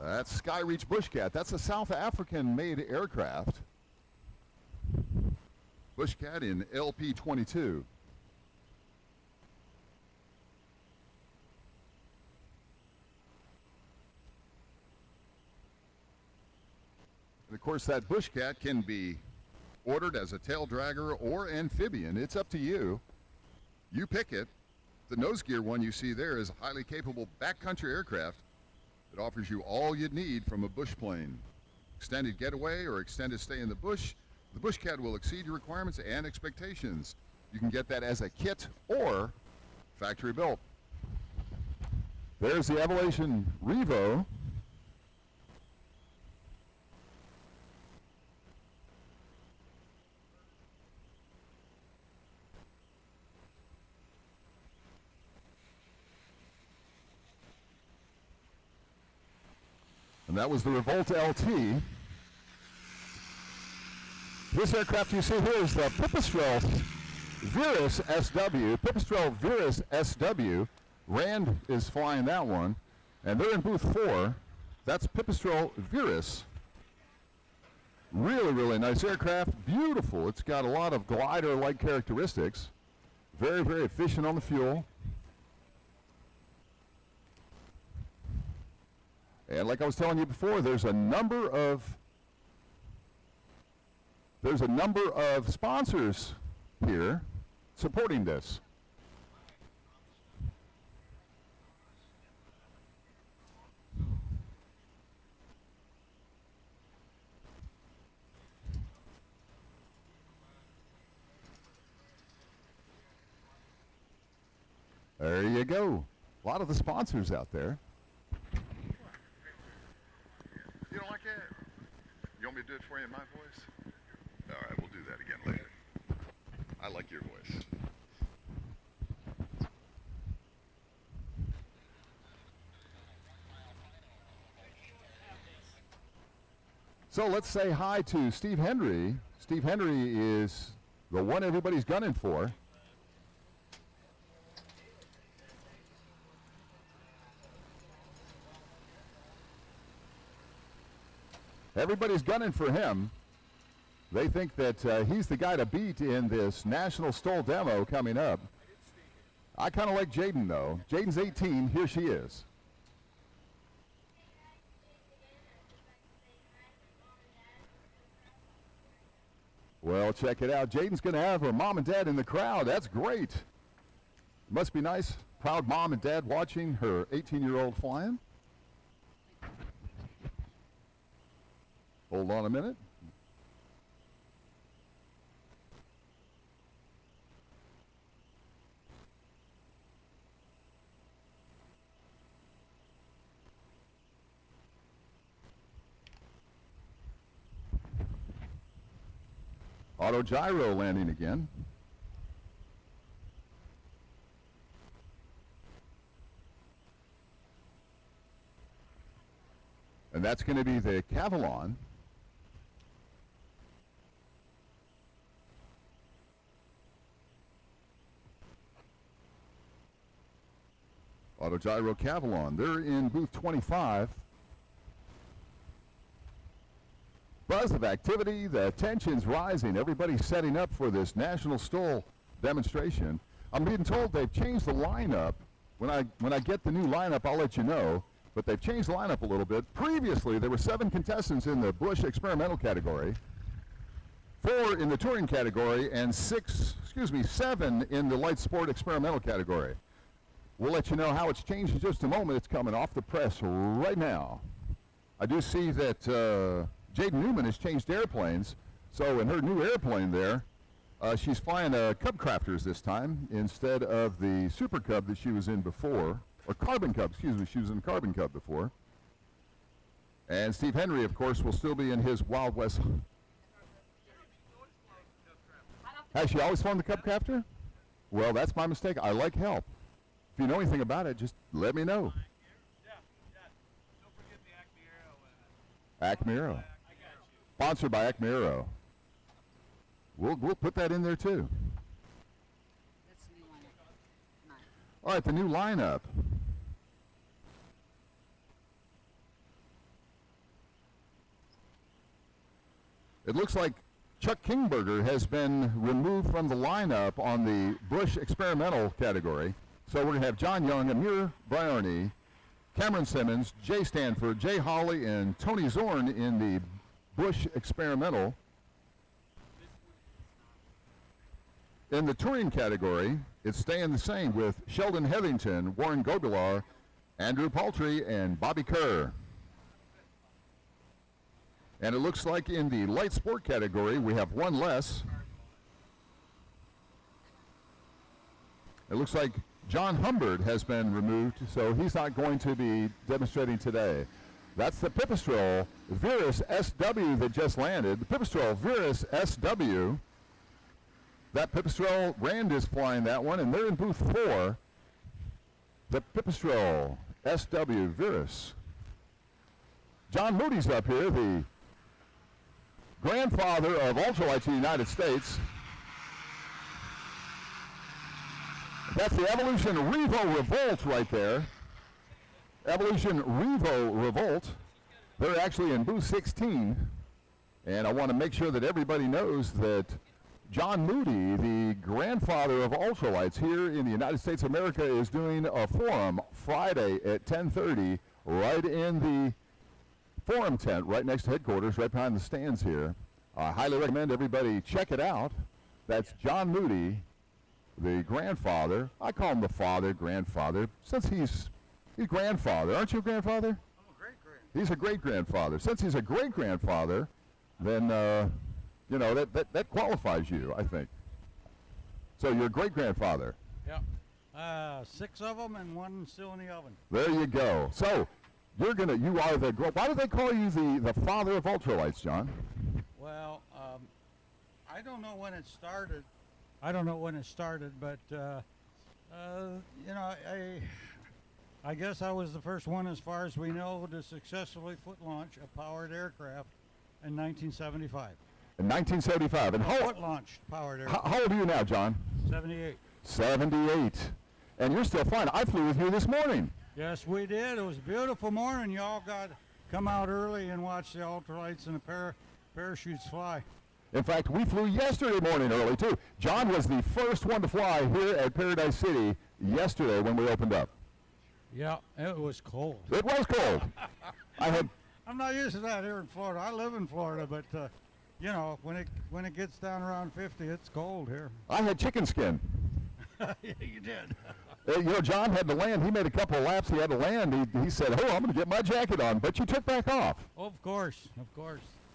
That's Skyreach Bushcat. That's a South African-made aircraft. Bushcat in LP22. And of course, that Bushcat can be ordered as a tail dragger or amphibian. It's up to you. You pick it. The nose gear one you see there is a highly capable backcountry aircraft that offers you all you'd need from a bush plane. Extended getaway or extended stay in the bush, the Bushcat will exceed your requirements and expectations. You can get that as a kit or factory built. There's the Evolution Revo. And that was the Revolta LT. This aircraft you see here is the Pipistrel Virus SW. Pipistrel Virus SW. Rand is flying that one. And they're in booth 4. That's Pipistrel Virus. Really, really nice aircraft. Beautiful. It's got a lot of glider-like characteristics. Very, very efficient on the fuel. And like I was telling you before, there's a number of sponsors here supporting this. There you go. A lot of the sponsors out there. You don't like that? You want me to do it for you in my voice? All right, we'll do that again later. I like your voice. So let's say hi to Steve Henry. Steve Henry is the one everybody's gunning for. Everybody's gunning for him. They think that he's the guy to beat in this National Stoll demo coming up. I kind of like Jaden, though. Jaden's 18. Here she is. Well, check it out. Jaden's going to have her mom and dad in the crowd. That's great. Must be nice. Proud mom and dad watching her 18-year-old flying. Hold on a minute. Auto gyro landing again. And that's going to be the Cavalon. Auto gyro Cavalon. They're in booth 25. Buzz of activity, the tension's rising. Everybody's setting up for this National Stoll demonstration. I'm being told they've changed the lineup. When I get the new lineup, I'll let you know. But they've changed the lineup a little bit. Previously, there were 7 contestants in the Busch experimental category, 4 in the touring category, and 7 in the light sport experimental category. We'll let you know how it's changed in just a moment. It's coming off the press right now. I do see that Jaden Newman has changed airplanes. So in her new airplane there, she's flying a Cub Crafters this time instead of the Super Cub that she was in before. Or Carbon Cub, excuse me, she was in Carbon Cub before. And Steve Henry, of course, will still be in his Wild West. Has she always flown the Cub Crafter? Well, that's my mistake. I like help. If you know anything about it, just let me know. Yeah. Don't forget the Acme Aero. Acme Aero. I got you. Sponsored by Acme Aero. We'll put that in there too. That's the new lineup. Nice. All right, the new lineup. It looks like Chuck Kingberger has been removed from the lineup on the Busch experimental category. So we're going to have John Young, Amir Bryarny, Cameron Simmons, Jay Stanford, Jay Hawley, and Tony Zorn in the Busch experimental. In the touring category, it's staying the same with Sheldon Heathington, Warren Gobilar, Andrew Paltry, and Bobby Kerr. And it looks like in the light sport category, we have one less. It looks like John Humbert has been removed, so he's not going to be demonstrating today. That's the Pipistrel Virus SW that just landed. The Pipistrel Virus SW. That Pipistrel, Rand is flying that one, and they're in booth 4. The Pipistrel SW Virus. John Moody's up here, the grandfather of ultralights in the United States. That's the Evolution Revo Revolt right there. Evolution Revo Revolt. They're actually in booth 16. And I want to make sure that everybody knows that John Moody, the grandfather of ultralights here in the United States of America, is doing a forum Friday at 10:30 right in the forum tent right next to headquarters, right behind the stands here. I highly recommend everybody check it out. That's John Moody, the grandfather. I call him the father, grandfather, since he's grandfather. Aren't you a grandfather? I'm a great-grand. He's a great-grandfather. Since he's a great-grandfather, then, you know, that qualifies you, I think. So you're a great-grandfather. Yep. 6 of them and 1 still in the oven. There you go. So you are the, why do they call you the father of ultralights, John? Well, I don't know when it started. But you know, I guess I was the first one, as far as we know, to successfully foot launch a powered aircraft in 1975. In 1975. And Foot launched powered aircraft. how old are you now, John? 78. 78. And you're still flying. I flew with you this morning. Yes, we did. It was a beautiful morning. Y'all got come out early and watch the ultralights and the parachutes fly. In fact, we flew yesterday morning early, too. John was the first one to fly here at Paradise City yesterday when we opened up. Yeah, it was cold. It was cold. I'm not used to that here in Florida. I live in Florida, but you know, when it gets down around 50, it's cold here. I had chicken skin. Yeah, you did. You know, John had to land. He made a couple of laps. He had to land. He said, "Oh, I'm going to get my jacket on," but you took back off. Of course.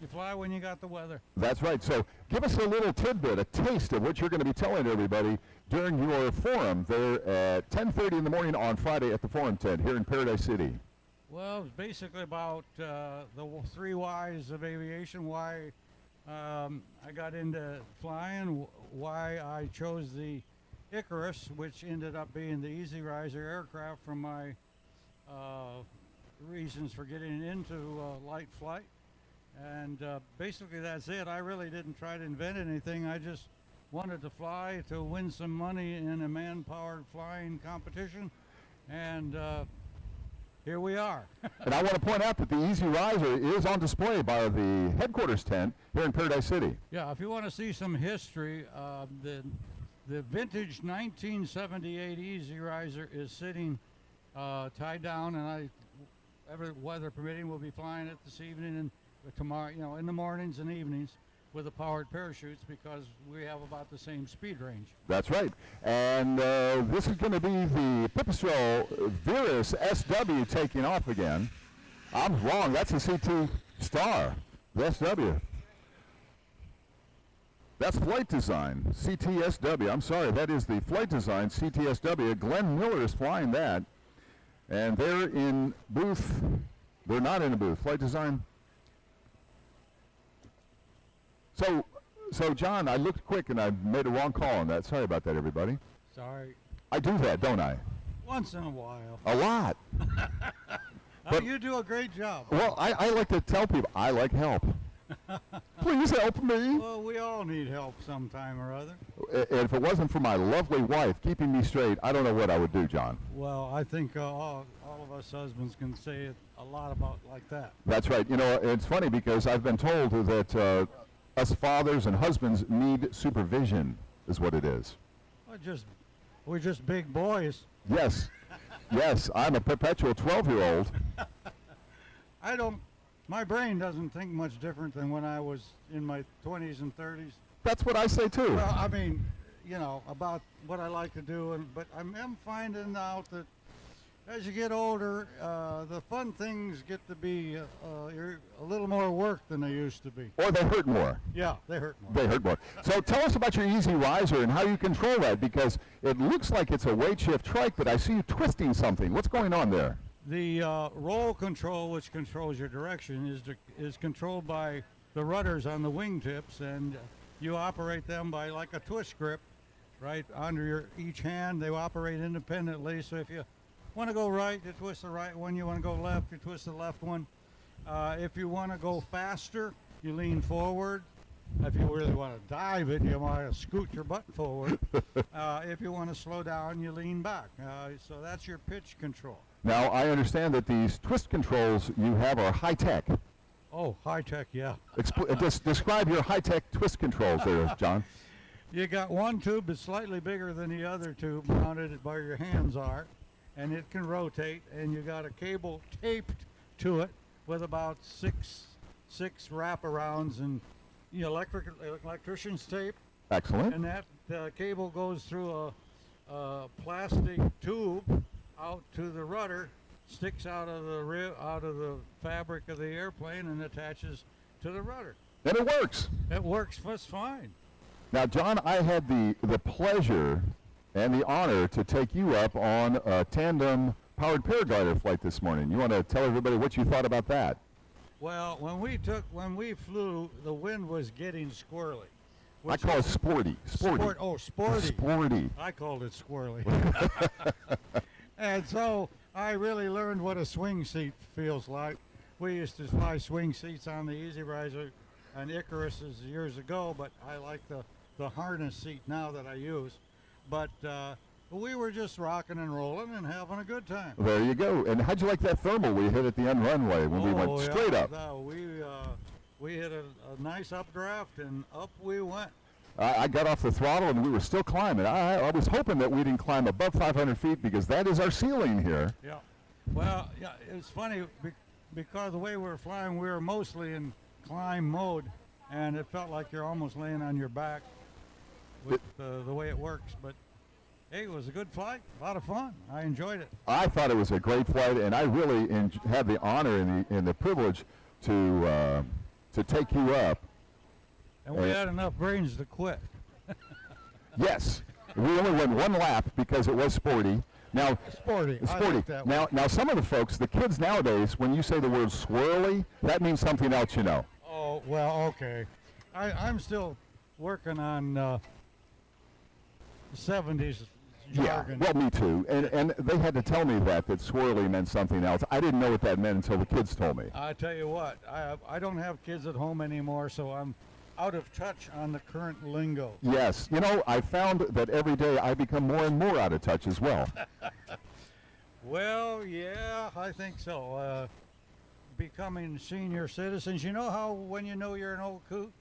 You fly when you got the weather. That's right. So give us a little tidbit, a taste of what you're going to be telling everybody during your forum there at 10:30 in the morning on Friday at the Forum Tent here in Paradise City. Well, it's basically about the 3 whys of aviation. Why I got into flying, why I chose the Icarus, which ended up being the Easy Riser aircraft from my reasons for getting into light flight. And basically that's it. I really didn't try to invent anything. I just wanted to fly to win some money in a man-powered flying competition. And here we are. And I want to point out that the Easy Riser is on display by the headquarters tent here in Paradise City. Yeah, if you want to see some history, the vintage 1978 Easy Riser is sitting tied down, and every weather permitting, we'll be flying it this evening and tomorrow, in the mornings and evenings with the powered parachutes, because we have about the same speed range. That's right. And this is going to be the Pipistrel Virus SW taking off again. I'm wrong. That's a CT Star, the SW. That's Flight Design, CTSW. I'm sorry, that is the Flight Design, CTSW. Glenn Miller is flying that. And they're in booth. They're not in a booth. Flight Design. So John, I looked quick and I made a wrong call on that. Sorry about that, everybody. Sorry. I do that, don't I? Once in a while. A lot. But- You do a great job. Well, I like to tell people I like help. Please help me. Well, we all need help sometime or other. And if it wasn't for my lovely wife keeping me straight, I don't know what I would do, John. Well, I think all of us husbands can say it a lot about like that. That's right. It's funny because I've been told that us fathers and husbands need supervision, is what it is. We're just big boys. Yes. Yes, I'm a perpetual 12-year-old. My brain doesn't think much different than when I was in my 20s and 30s. That's what I say, too. Well, I mean, about what I like to do, but I'm finding out that as you get older, the fun things get to be a little more work than they used to be. Or they hurt more. Yeah, they hurt more. They hurt more. So tell us about your Easy Riser and how you control that, because it looks like it's a weight shift trike, but I see you twisting something. What's going on there? The roll control, which controls your direction, is controlled by the rudders on the wingtips, and you operate them by like a twist grip, right under each hand. They operate independently. So if you want to go right, you twist the right one. You want to go left, you twist the left one. If you want to go faster, you lean forward. If you really want to dive it, you want to scoot your butt forward. If you want to slow down, you lean back. So that's your pitch control. Now, I understand that these twist controls you have are high-tech. Oh, high tech, yeah. Describe your high-tech twist controls there, John. You got one tube that's slightly bigger than the other tube mounted where your hands are, and it can rotate, and you got a cable taped to it with about six wraparounds and electrician's tape. Excellent. And that cable goes through a plastic tube out to the rudder, sticks out of the fabric of the airplane, and attaches to the rudder. And it works. It works just fine. Now, John, I had the pleasure and the honor to take you up on a tandem powered paraglider flight this morning. You want to tell everybody what you thought about that? Well, when we flew, the wind was getting squirrely. I call it sporty. Sporty. Sporty. Sporty. I called it squirrely. And so I really learned what a swing seat feels like. We used to fly swing seats on the Easy Riser and Icaruses years ago, but I like the harness seat now that I use. But we were just rocking and rolling and having a good time. There you go. And how'd you like that thermal we hit at the end runway when we went straight up? We hit a nice updraft, and up we went. I got off the throttle and we were still climbing. I was hoping that we didn't climb above 500 feet because that is our ceiling here. Yeah. Well, yeah, it's funny because the way we were flying, we were mostly in climb mode, and it felt like you're almost laying on your back with the way it works. But hey, it was a good flight, a lot of fun. I enjoyed it. I thought it was a great flight, and I really had the honor and the privilege to take you up. And we had enough brains to quit. Yes, we only went one lap because it was sporty. Now, Sporty. I sporty. like that Now, some of the folks, the kids nowadays, when you say the word swirly, that means something else, you know. Oh, well, okay. I'm still working on 70s Yeah, jargon. well, me too. And they had to tell me that swirly meant something else. I didn't know what that meant until the kids told me. I tell you what, I don't have kids at home anymore, so I'm out of touch on the current lingo. Yes, you know, I found that every day I become more and more out of touch as well. Well, yeah, I think so. Becoming senior citizens, you know how when you know you're an old coot?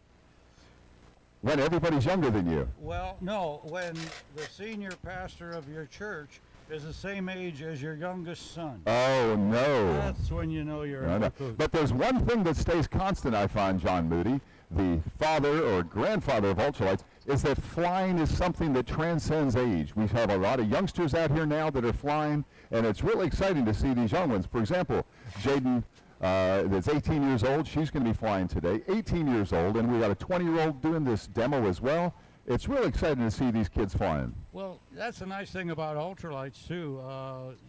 When everybody's younger than you. Well, no, when the senior pastor of your church is the same age as your youngest son. Oh, no. That's when you know you're No, an no. old coot. But there's one thing that stays constant, I find, John Moody, the father or grandfather of ultralights, is that flying is something that transcends age. We have a lot of youngsters out here now that are flying, and it's really exciting to see these young ones. For example, Jaden, that's 18 years old, she's going to be flying today, 18 years old, and we got a 20-year-old doing this demo as well. It's really exciting to see these kids flying. Well, that's the nice thing about ultralights, too.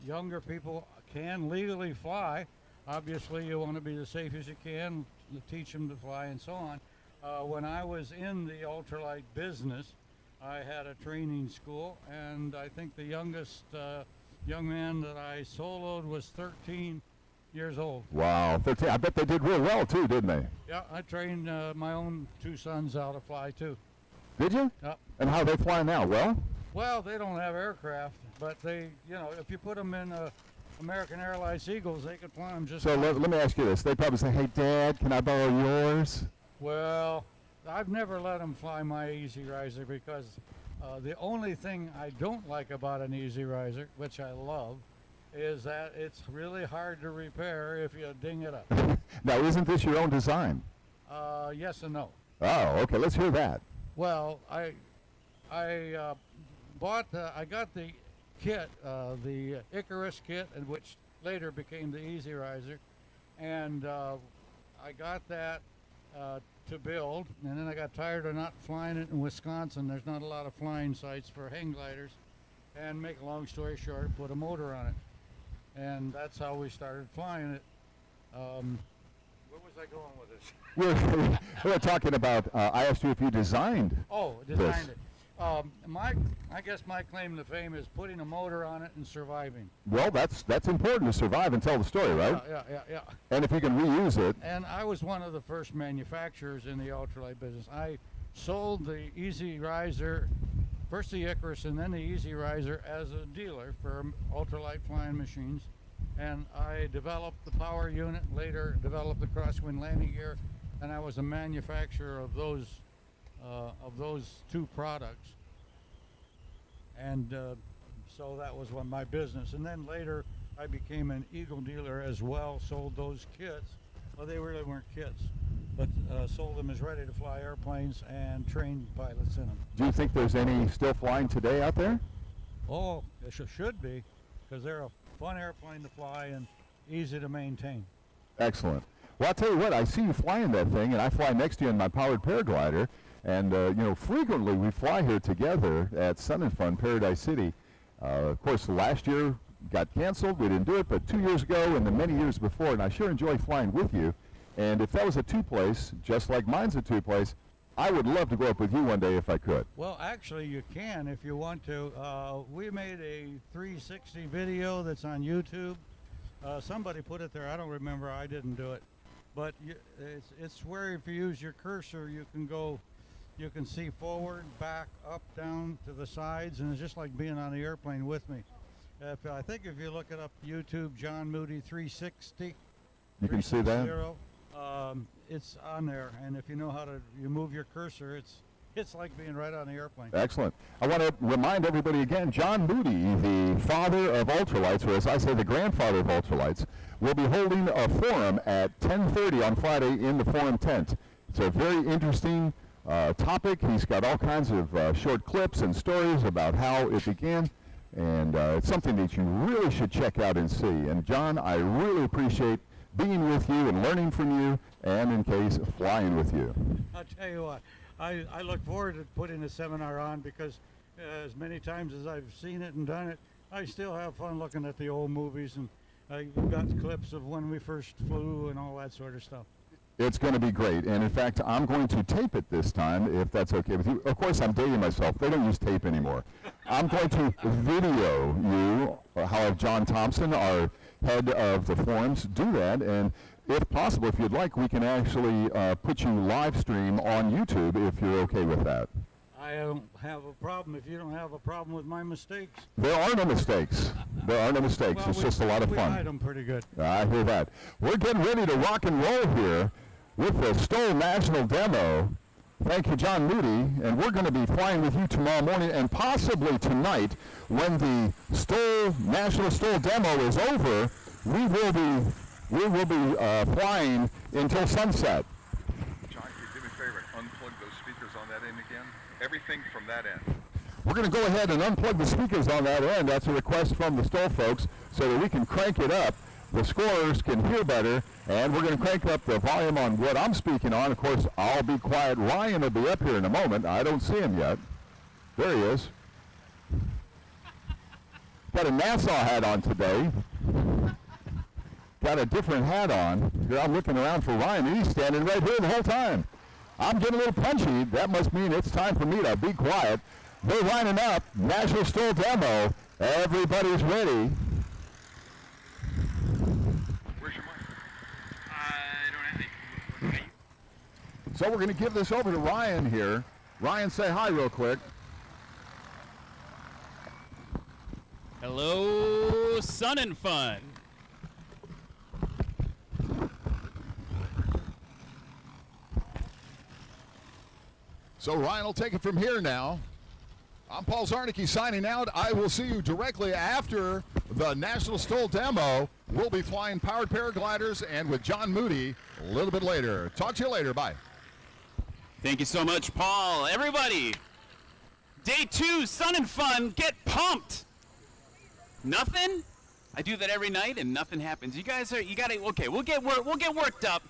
Younger people can legally fly. Obviously, you want to be as safe as you can, teach them to fly and so on. When I was in the ultralight business, I had a training school, and I think the youngest young man that I soloed was 13 years old. Wow, 13. I bet they did real well, too, didn't they? Yeah, I trained my own two sons how to fly, too. Did you? Yep. And how are they flying now? Well? Well, they don't have aircraft, but they, you know, if you put them in American Airlines Eagles, they could fly them just So fine. let me ask you this. They probably say, hey, Dad, can I borrow yours? Well, I've never let them fly my Easy Riser because the only thing I don't like about an Easy Riser, which I love, is that it's really hard to repair if you ding it up. Now, isn't this your own design? Yes and no. Oh, okay. Let's hear that. Well, I got the kit, the Icarus kit, and which later became the Easy Riser, and I got that to build, and then I got tired of not flying it in Wisconsin. There's not a lot of flying sites for hang gliders, and make a long story short, put a motor on it, and that's how we started flying it. Where was I going with this? We're talking about, I asked you if you designed. Oh, designed it. I guess my claim to fame is putting a motor on it and surviving. Well, that's important to survive and tell the story, right? Yeah. And if you can reuse it. And I was one of the first manufacturers in the ultralight business. I sold the Easy Riser, first the Icarus and then the Easy Riser as a dealer for ultralight flying machines. And I developed the power unit, later developed the crosswind landing gear, and I was a manufacturer of those two products. And so that was my business. And then later I became an Eagle dealer as well, sold those kits. Well, they really weren't kits, but sold them as ready-to-fly airplanes and trained pilots in them. Do you think there's any still flying today out there? Oh, there should be, because they're a fun airplane to fly and easy to maintain. Excellent. Well, I'll tell you what, I see you flying that thing, and I fly next to you in my powered paraglider. And, frequently we fly here together at Sun and Fun, Paradise City. Of course, last year got canceled. We didn't do it, but 2 years ago and the many years before, and I sure enjoy flying with you. And if that was a two-place, just like mine's a two-place, I would love to go up with you one day if I could. Well, actually, you can if you want to. We made a 360 video that's on YouTube. Somebody put it there. I don't remember. I didn't do it. But it's where if you use your cursor, you can see forward, back, up, down, to the sides, and it's just like being on the airplane with me. I think if you look it up, YouTube, John Moody 360. You can see that? 360, it's on there, and if you know how to you move your cursor, it's like being right on the airplane. Excellent. I want to remind everybody again, John Moody, the father of ultralights, or as I say, the grandfather of ultralights, will be holding a forum at 10:30 on Friday in the forum tent. It's a very interesting topic. He's got all kinds of short clips and stories about how it began, and it's something that you really should check out and see. And John, I really appreciate being with you and learning from you, and in case, flying with you. I'll tell you what, I look forward to putting a seminar on because as many times as I've seen it and done it, I still have fun looking at the old movies, and I've got clips of when we first flew and all that sort of stuff. It's going to be great. And in fact, I'm going to tape it this time, if that's okay with you. Of course, I'm dating myself. They don't use tape anymore. I'm going to video you, how John Thompson, our head of the forums, do that. And if possible, if you'd like, we can actually put you live stream on YouTube if you're okay with that. I don't have a problem if you don't have a problem with my mistakes. There are no mistakes. There are no mistakes. Well, It's we- just a lot of we fun. hide them pretty good. I hear that. We're getting ready to rock and roll here with the Stoll National Demo. Thank you, John Moody. And we're going to be flying with you tomorrow morning and possibly tonight when the Stoll National Stoll Demo is over. We will be flying until sunset. John, can you do me a favor and unplug those speakers on that end again? Everything from that end. We're going to go ahead and unplug the speakers on that end. That's a request from the Stoll folks so that we can crank it up. The scorers can hear better, and we're going to crank up the volume on what I'm speaking on. Of course, I'll be quiet. Ryan will be up here in a moment. I don't see him yet. There he is. Got a Nassau hat on today. Got a different hat on. Here I'm looking around for Ryan, and he's standing right here the whole time. I'm getting a little punchy. That must mean it's time for me to be quiet. They're lining up. National Stoll Demo. Everybody's ready. Where's your mic? I don't have any. So we're going to give this over to Ryan here. Ryan, say hi real quick. Hello, Sun and Fun. So Ryan will take it from here now. I'm Paul Zarnicki signing out. I will see you directly after the National Stoll Demo. We'll be flying powered paragliders and with John Moody a little bit later. Talk to you later. Bye. Thank you so much, Paul. Everybody, day 2, Sun and Fun, get pumped. Nothing? I do that every night and nothing happens. You guys are, you gotta, okay, we'll get worked up.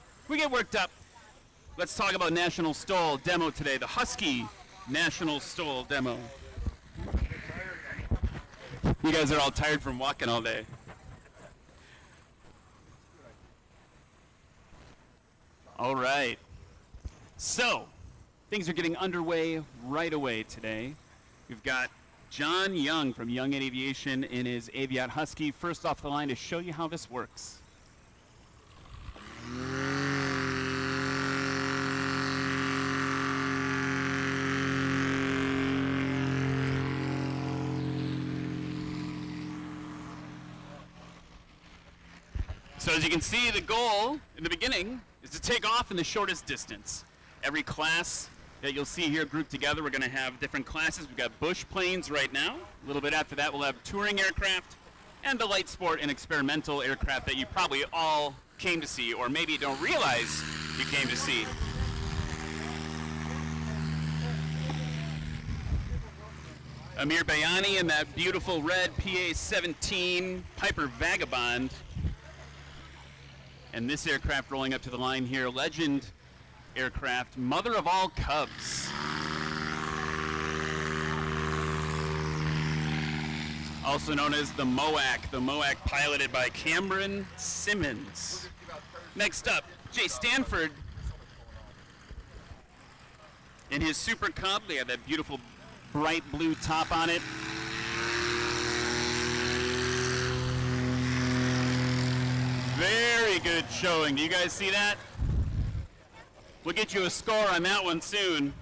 Let's talk about National Stoll Demo today, the Husky National Stoll Demo. You guys are all tired from walking all day. All right. So, things are getting underway right away today. We've got John Young from Young Aviation in his Aviat Husky first off the line to show you how this works. So as you can see, the goal in the beginning is to take off in the shortest distance. Every class that you'll see here grouped together, we're going to have different classes. We've got bush planes right now. A little bit after that, we'll have touring aircraft and the light sport and experimental aircraft that you probably all came to see, or maybe don't realize you came to see. Amir Bayani in that beautiful red PA-17 Piper Vagabond. And this aircraft rolling up to the line here, Legend aircraft, mother of all Cubs. Also known as the MOAC piloted by Cameron Simmons. Next up, Jay Stanford in his Super Cub. They have that beautiful bright blue top on it. Very good showing. Do you guys see that? We'll get you a score on that one soon.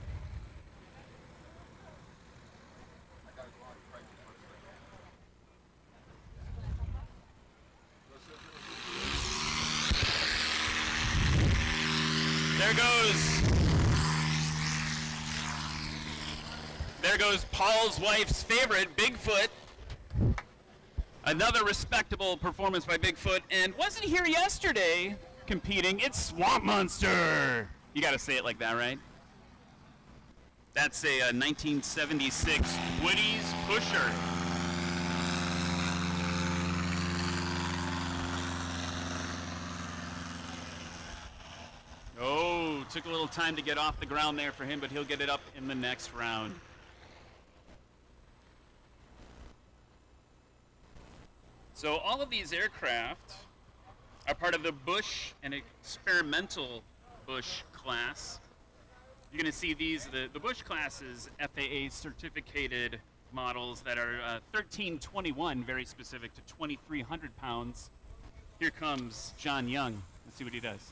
There goes Paul's wife's favorite, Bigfoot. Another respectable performance by Bigfoot, and wasn't here yesterday competing. It's Swamp Monster. You got to say it like that, right? That's a 1976 Woody's Pusher. Oh, took a little time to get off the ground there for him, but he'll get it up in the next round. So all of these aircraft are part of the Bush and Experimental Bush class. You're going to see these, the Bush class is FAA certificated models that are 1321, very specific to 2,300 pounds. Here comes John Young. Let's see what he does.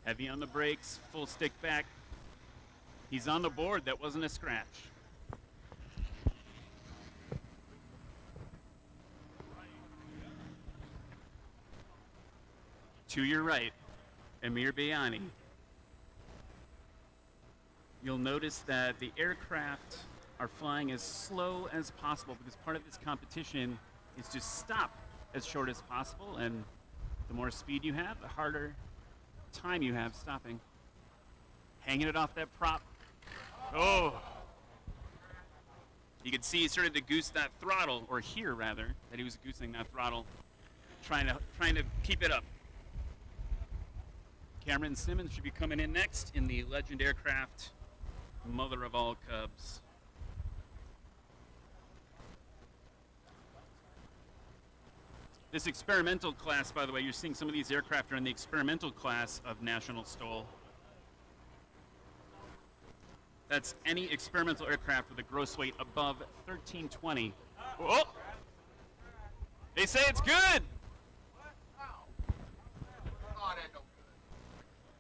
Heavy on the brakes, full stick back. He's on the board. That wasn't a scratch. To your right, Amir Bayani. You'll notice that the aircraft are flying as slow as possible because part of this competition is to stop as short as possible, and the more speed you have, the harder time you have stopping. Hanging it off that prop. Oh! You could see he started to goose that throttle, or hear rather, that he was goosing that throttle, trying to keep it up. Cameron Simmons should be coming in next in the Legend Aircraft Mother of All Cubs. This experimental class, by the way, you're seeing some of these aircraft are in the experimental class of National STOL. That's any experimental aircraft with a gross weight above 1320. Oh! They say it's good!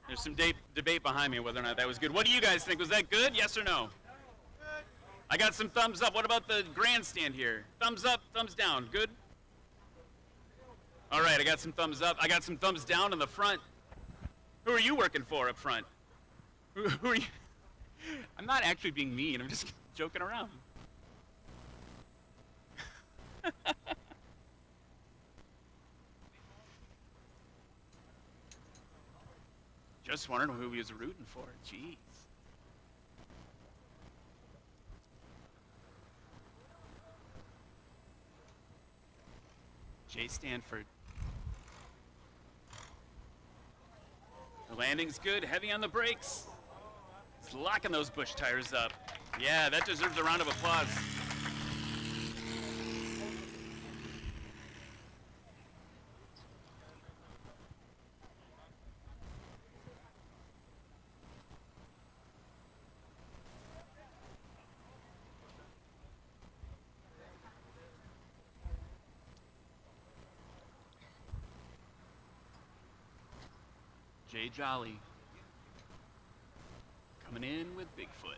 There's some debate behind me whether or not that was good. What do you guys think? Was that good? Yes or no? I got some thumbs up. What about the grandstand here? Thumbs up, thumbs down. Good? All right, I got some thumbs up. I got some thumbs down in the front. Who are you working for up front? Who are you? I'm not actually being mean. I'm just joking around. Just wondering who he was rooting for. Jeez. Jay Stanford. The landing's good. Heavy on the brakes. He's locking those Bush tires up. Yeah, that deserves a round of applause. Jay Jolly coming in with Bigfoot.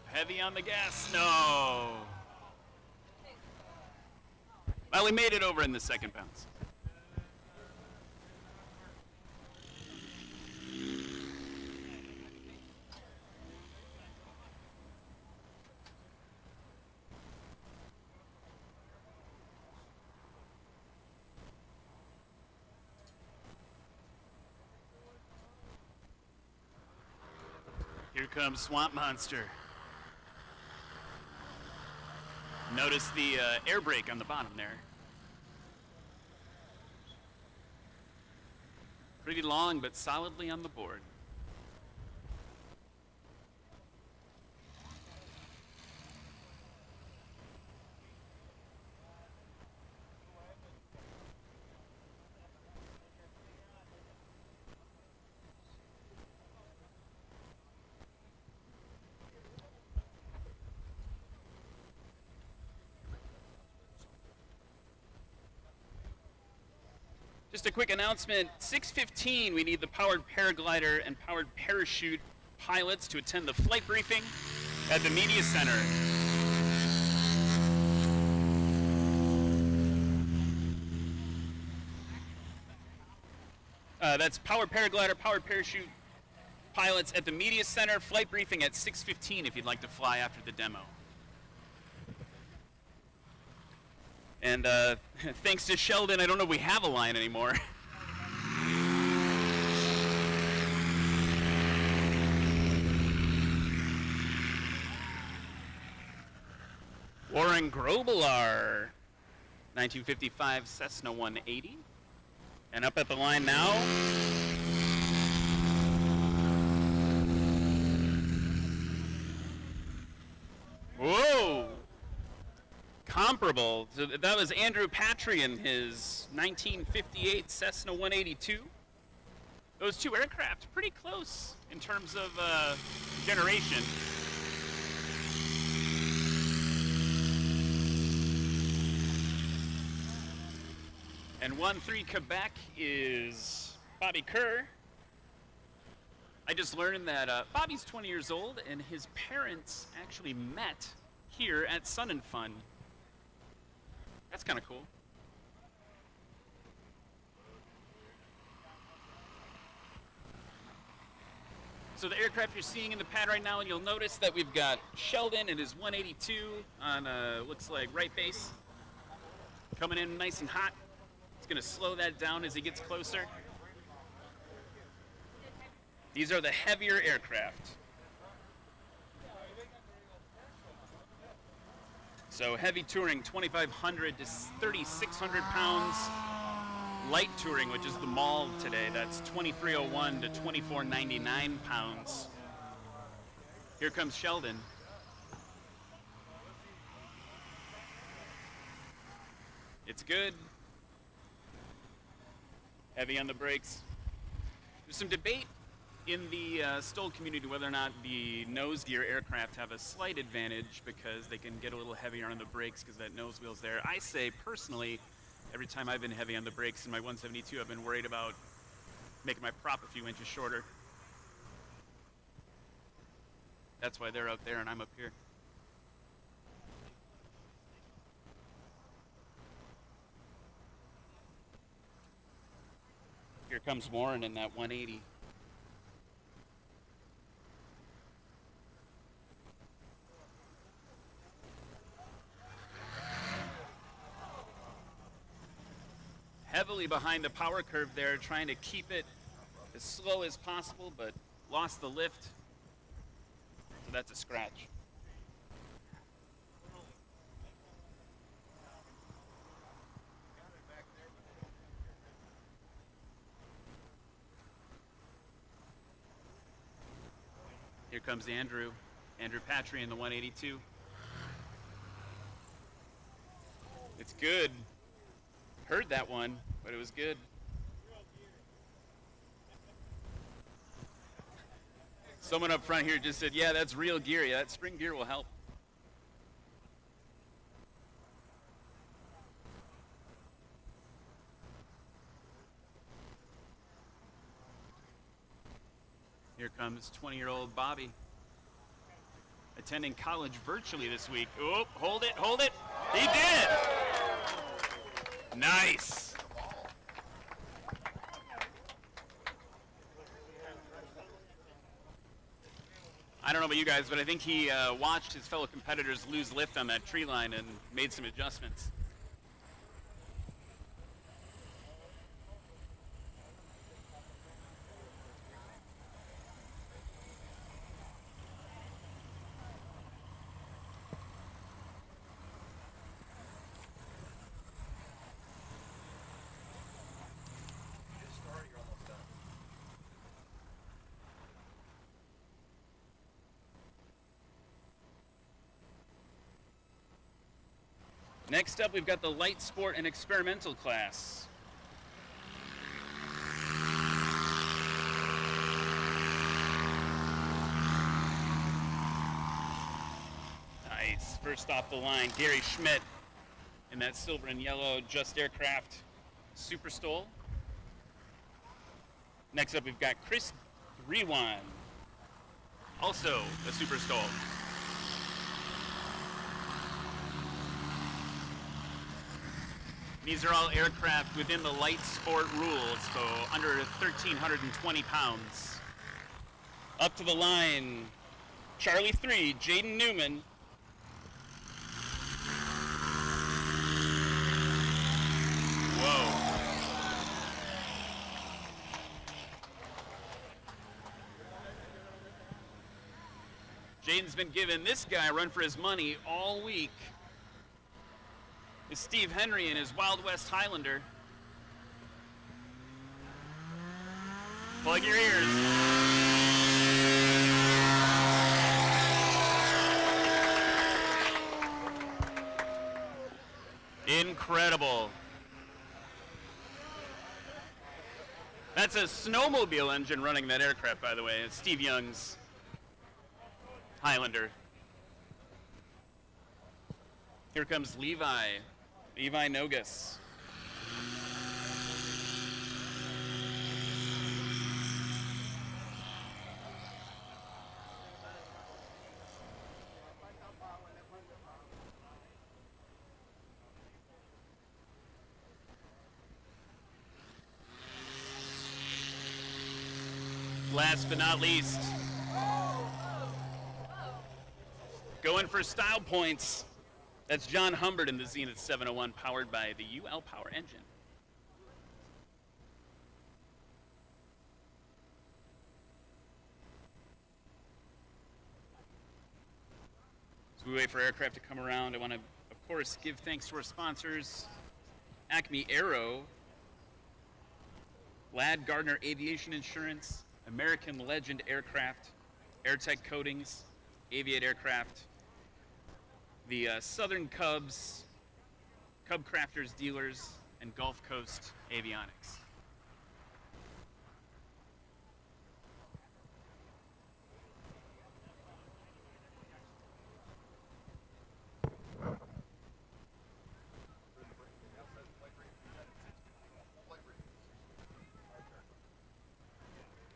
Heavy on the gas. No. Well, he made it over in the second bounce. Here comes Swamp Monster. Notice the air brake on the bottom there. Pretty long, but solidly on the board. Just a quick announcement, 6:15, we need the powered paraglider and powered parachute pilots to attend the flight briefing at the Media Center. That's powered paraglider, powered parachute pilots at the Media Center, flight briefing at 6:15 if you'd like to fly after the demo. And thanks to Sheldon, I don't know if we have a line anymore. Warren Grobelar, 1955 Cessna 180. And up at the line now, whoa! comparable. So that was Andrew Patry in his 1958 Cessna 182. Those two aircraft pretty close in terms of generation. And 1-3 Quebec is Bobby Kerr. I just learned that Bobby's 20 years old and his parents actually met here at Sun and Fun. That's kind of cool. So the aircraft you're seeing in the pad right now, and you'll notice that we've got Sheldon and his 182 on, looks like right base. Coming in nice and hot. It's gonna slow that down as he gets closer. These are the heavier aircraft. So heavy touring, 2,500 to 3,600 pounds. Light touring, which is the mall today, that's 2,301 to 2,499 pounds. Here comes Sheldon. It's good. Heavy on the brakes. There's some debate in the Stoll community whether or not the nose gear aircraft have a slight advantage because they can get a little heavier on the brakes because that nose wheel's there. I say personally, every time I've been heavy on the brakes in my 172, I've been worried about making my prop a few inches shorter. That's why they're out there and I'm up here. Here comes Warren in that 180. Heavily behind the power curve there, trying to keep it as slow as possible, but lost the lift. So that's a scratch. Here comes Andrew Patry in the 182. It's good. Heard that one, but it was good. Someone up front here just said, yeah, that's real gear. Yeah, that spring gear will help. Here comes 20-year-old Bobby, attending college virtually this week. Oh, hold it, hold it. He did. Nice. I don't know about you guys, but I think he watched his fellow competitors lose lift on that tree line and made some adjustments. Next up, we've got the light sport and experimental class. Nice. First off the line, Gary Schmidt in that silver and yellow Just Aircraft Super Stoll. Next up, we've got Chris Rewan, also a Super Stoll. These are all aircraft within the light sport rules, so under 1,320 pounds. Up to the line, Charlie 3, Jaden Newman. Whoa. Jaden's been giving this guy a run for his money all week. Is Steve Henry and his Wild West Highlander. Plug your ears. incredible. That's a snowmobile engine running that aircraft, by the way. It's Steve Young's Highlander. Here comes Levi Nogus. Last but not least, going for style points, that's John Humbert in the Zenith 701, powered by the UL Power engine. As we wait for aircraft to come around, I want to, of course, give thanks to our sponsors, Acme Aero, Ladd Gardner Aviation Insurance, American Legend Aircraft, AirTech Coatings, Aviate Aircraft, the Southern Cubs, Cub Crafters Dealers, and Gulf Coast Avionics.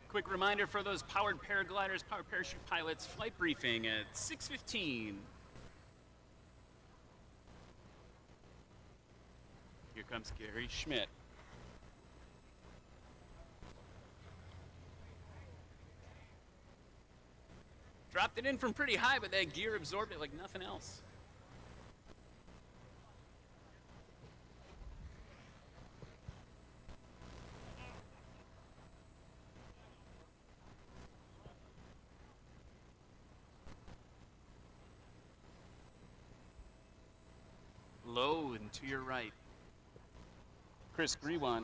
Quick reminder for those powered paragliders, powered parachute pilots, flight briefing at 6:15. Here comes Gary Schmidt. Dropped it in from pretty high, but that gear absorbed it like nothing else. Low and to your right. Chris Grewan,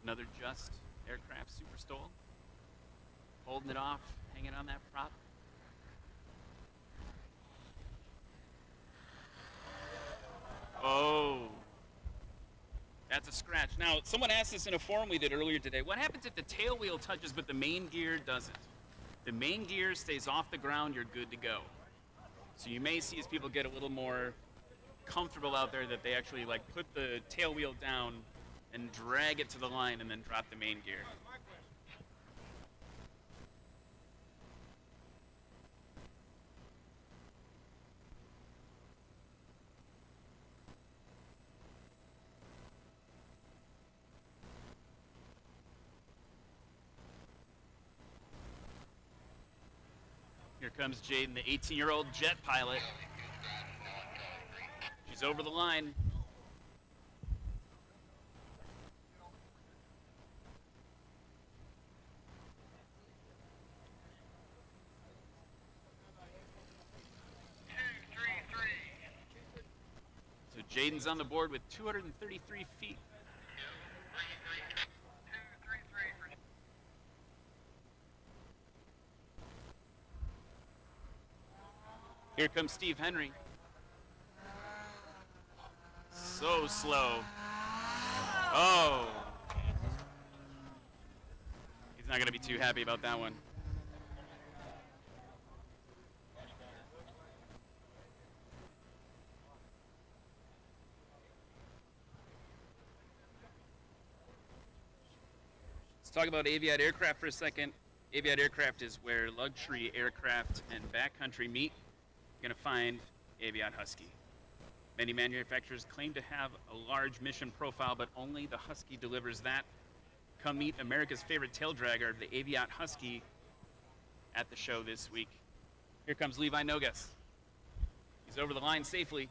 another Just Aircraft Super Stole. Holding it off, hanging on that prop. Oh, that's a scratch. Now, someone asked this in a forum we did earlier today. What happens if the tail wheel touches but the main gear doesn't? The main gear stays off the ground, you're good to go. So you may see as people get a little more comfortable out there that they actually like put the tail wheel down and drag it to the line and then drop the main gear. Here comes Jaden, the 18-year-old jet pilot. She's over the line. So Jaden's on the board with 233 feet. Here comes Steve Henry. So slow. Oh. He's not going to be too happy about that one. Let's talk about Aviat Aircraft for a second. Aviat Aircraft is where luxury aircraft and backcountry meet. You're going to find Aviat Husky. Many manufacturers claim to have a large mission profile, but only the Husky delivers that. Come meet America's favorite tail dragger, the Aviat Husky, at the show this week. Here comes Levi Nogus. He's over the line safely.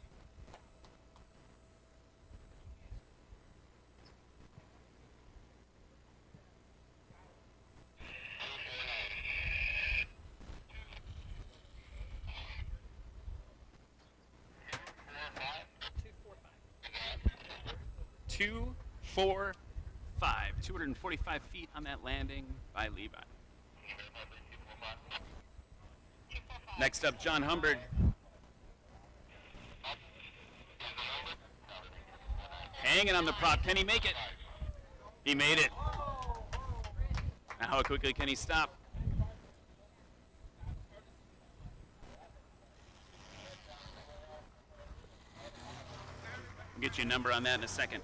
Two, 4, 5. 245 feet on that landing by Levi. Next up, John Humbert. hanging on the prop. Can he make it? He made it. Now how quickly can he stop? I'll get you a number on that in a second.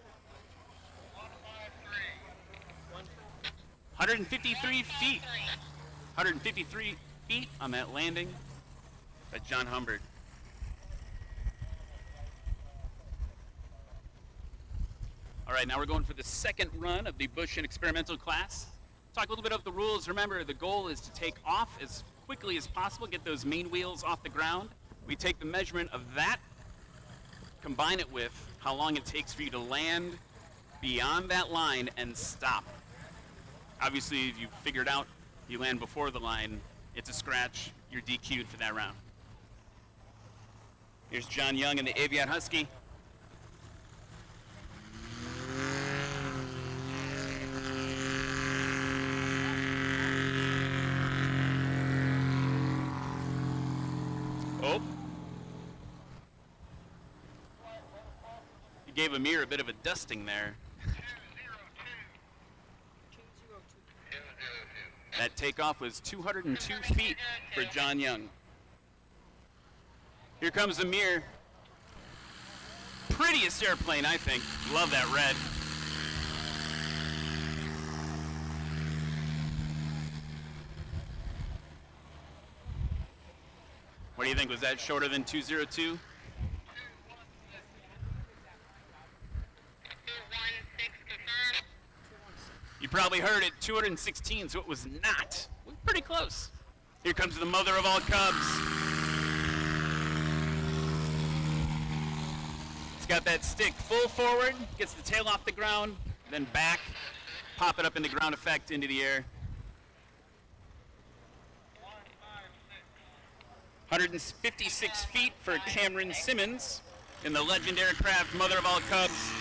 153 feet. 153 feet on that landing by John Humbert. All right, now we're going for the second run of the Bush and Experimental class. Talk a little bit of the rules. Remember, the goal is to take off as quickly as possible, get those main wheels off the ground. We take the measurement of that, combine it with how long it takes for you to land beyond that line and stop. Obviously, if you figured out you land before the line, it's a scratch. You're DQ'd for that round. Here's John Young in the Aviat Husky. Oh. He gave Amir a bit of a dusting there. That takeoff was 202 feet for John Young. Here comes Amir. Prettiest airplane, I think. Love that red. What do you think? Was that shorter than 202? You probably heard it, 216, so it was not. Pretty close. Here comes the mother of all Cubs. It's got that stick full forward, gets the tail off the ground, then back, pop it up into ground effect into the air. 156 feet for Cameron Simmons in the Legend Aircraft Mother of All Cubs.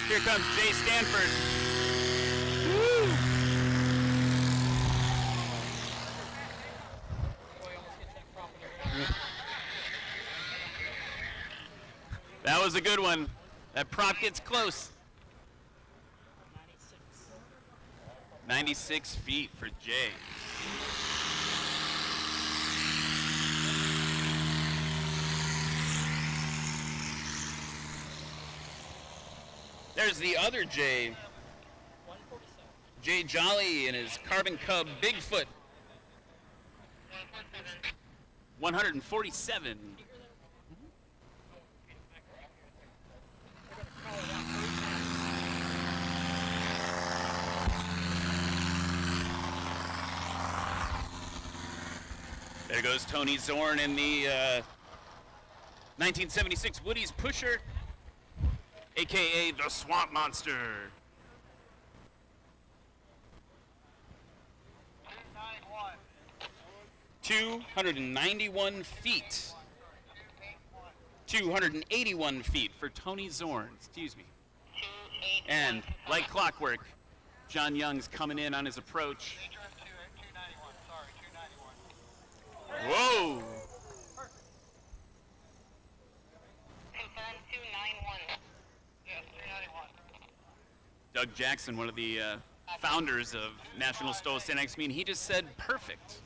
Here comes Jay Stanford. Woo! That was a good one. That prop gets close. 96 feet for Jay. There's the other Jay. Jay Jolly and his Carbon Cub Bigfoot. 147. There goes Tony Zorn in the 1976 Woody's Pusher, aka the Swamp Monster. 291 feet. 281 feet for Tony Zorn, excuse me. And like clockwork, John Young's coming in on his approach. Whoa! Doug Jackson, one of the founders of National Stoll Stand Mean, he just said perfect.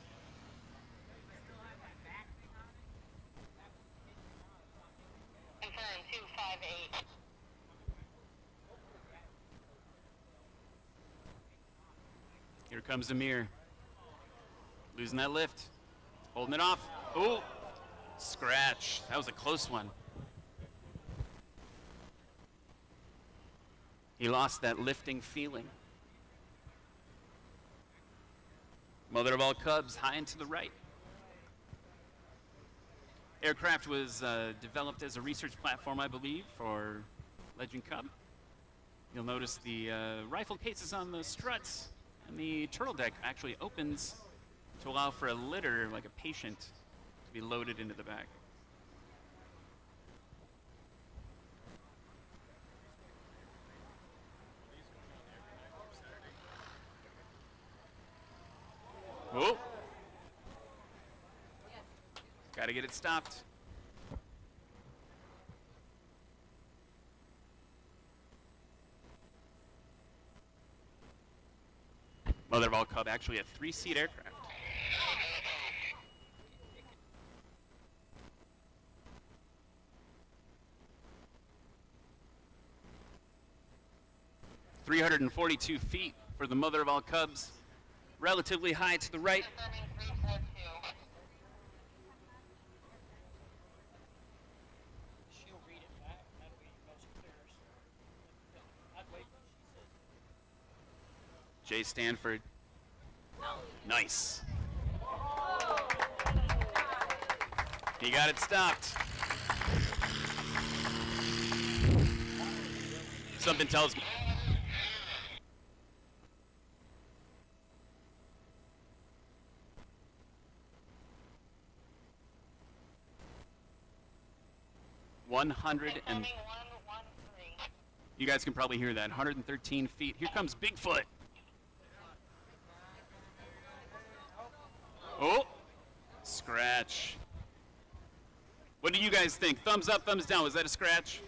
Confirm 258. Here comes Amir. Losing that lift. Holding it off. Oh! Scratch. That was a close one. He lost that lifting feeling. Mother of all Cubs, high and to the right. Aircraft was developed as a research platform, I believe, for Legend Cub. You'll notice the rifle cases on the struts, and the turtle deck actually opens to allow for a litter, like a patient, to be loaded into the back. Oh! Gotta get it stopped. actually a 3-seat aircraft. "342 feet for the mother of all Cubs. Relatively high to the right. She'll read it back. That'll be most clearest. I'd wait. Jay Stanford. Nice. He got it stopped. Something tells me. You guys can probably hear that. 113 feet. Here comes Bigfoot. Oh, scratch. What do you guys think? Thumbs up, thumbs down. Was that a scratch?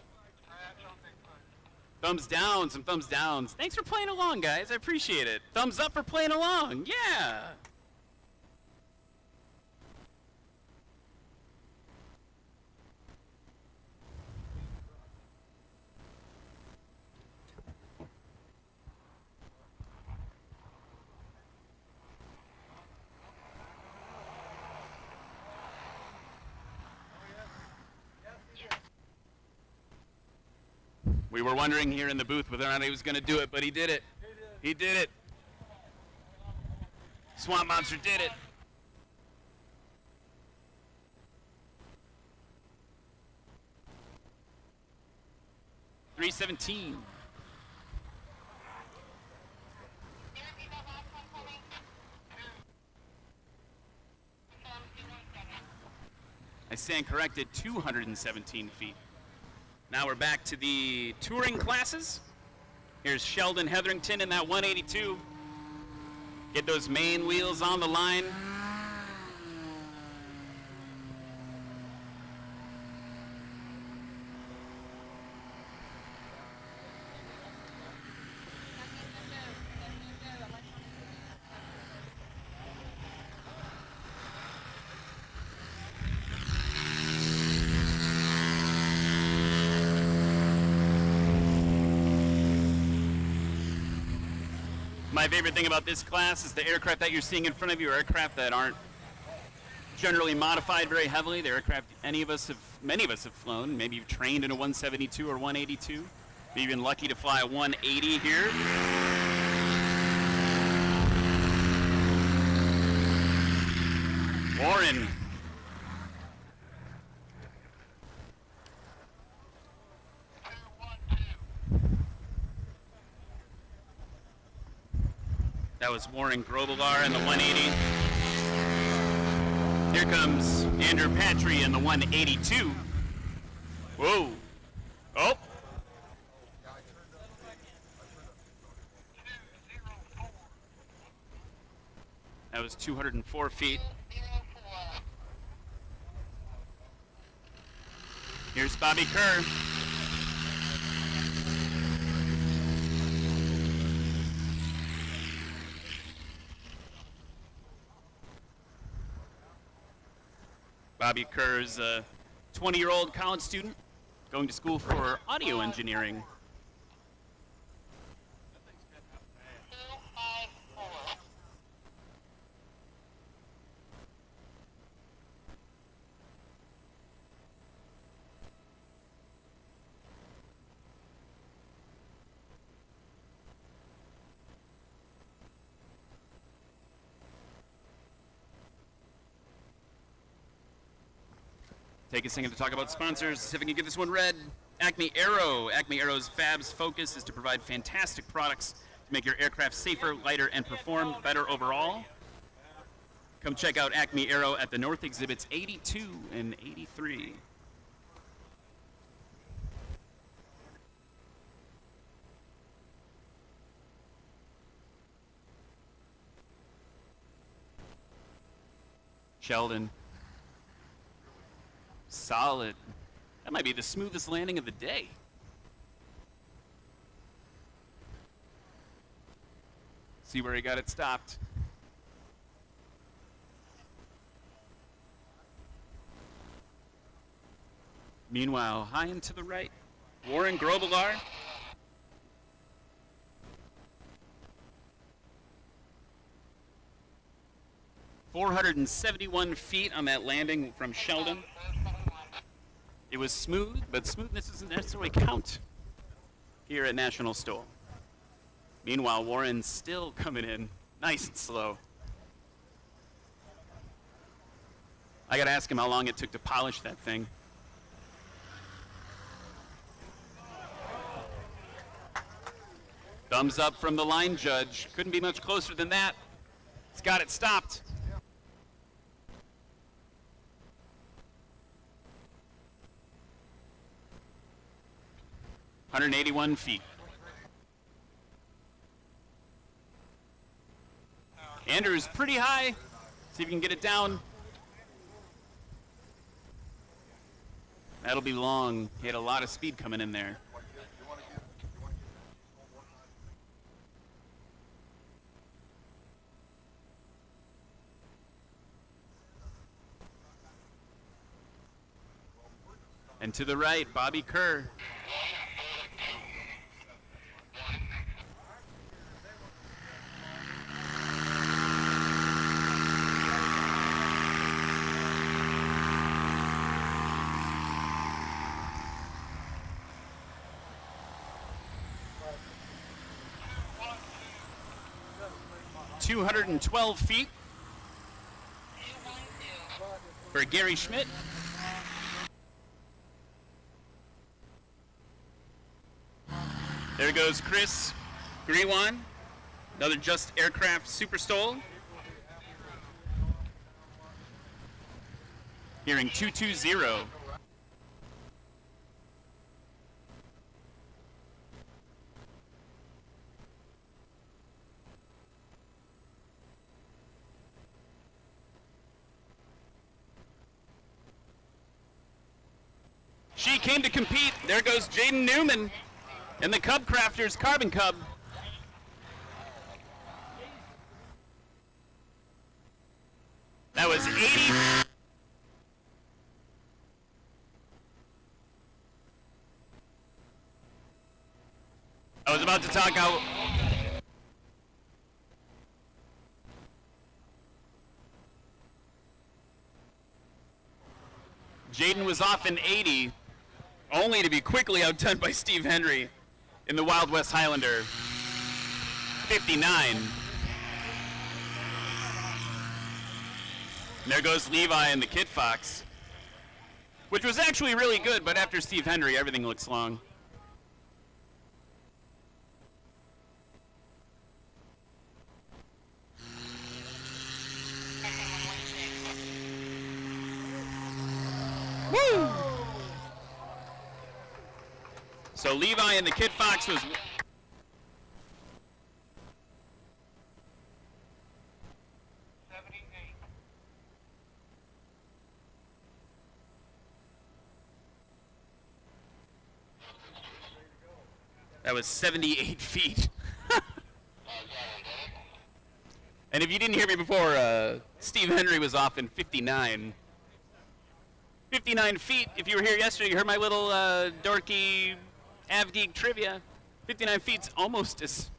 Thumbs down, some thumbs downs. Thanks for playing along, guys. I appreciate it. Thumbs up for playing along. Yeah. We were wondering here in the booth whether or not he was going to do it, but he did it. He did it. Swamp Monster did it. .317. I stand corrected, 217 feet. Now we're back to the touring classes. Here's Sheldon Hetherington in that 182. Get those main wheels on the line. My favorite thing about this class is the aircraft that you're seeing in front of you are aircraft that aren't generally modified very heavily. They're aircraft many of us have flown. Maybe you've trained in a 172 or 182. Maybe you've been lucky to fly a 180 here. Warren. That was Warren Grobelar in the 180. Here comes Andrew Patry in the 182. Whoa. Oh. That was 204 feet. Here's Bobby Kerr. Bobby Kerr's a 20-year-old college student going to school for audio engineering. Take a second to talk about sponsors. See if I can get this one read. Acme Aero. Acme Aero's Fab's focus is to provide fantastic products to make your aircraft safer, lighter, and perform better overall. Come check out Acme Aero at the North Exhibits 82 and 83. Sheldon. Solid. That might be the smoothest landing of the day. See where he got it stopped. Meanwhile, high and to the right, Warren Grobelar. ...471 feet on that landing from Sheldon. It was smooth, but smoothness doesn't necessarily count here at National Stoll. Meanwhile, Warren's still coming in nice and slow. I gotta ask him how long it took to polish that thing. Thumbs up from the line judge. Couldn't be much closer than that. He's got it stopped. ...181 feet. Andrew's pretty high. See if you can get it down. That'll be long. He had a lot of speed coming in there. And to the right, Bobby Kerr. ...212 feet for Gary Schmidt. There goes Chris Grewan, another Just Aircraft Super Stoll. Hearing 220. She came to compete. There goes Jaden Newman and the Cub Crafters Carbon Cub. That was 80. I was about to talk out. Jaden was off in 80, only to be quickly outdone by Steve Henry in the Wild West Highlander, 59. And there goes Levi and the Kit Fox, which was actually really good, but after Steve Henry, everything looks long. Woo! So Levi and the Kid Fox was... That was 78 feet. And if you didn't hear me before, Steve Henry was off in 59. 59 feet. If you were here yesterday, you heard my little dorky AvGeek trivia. 59 feet's almost as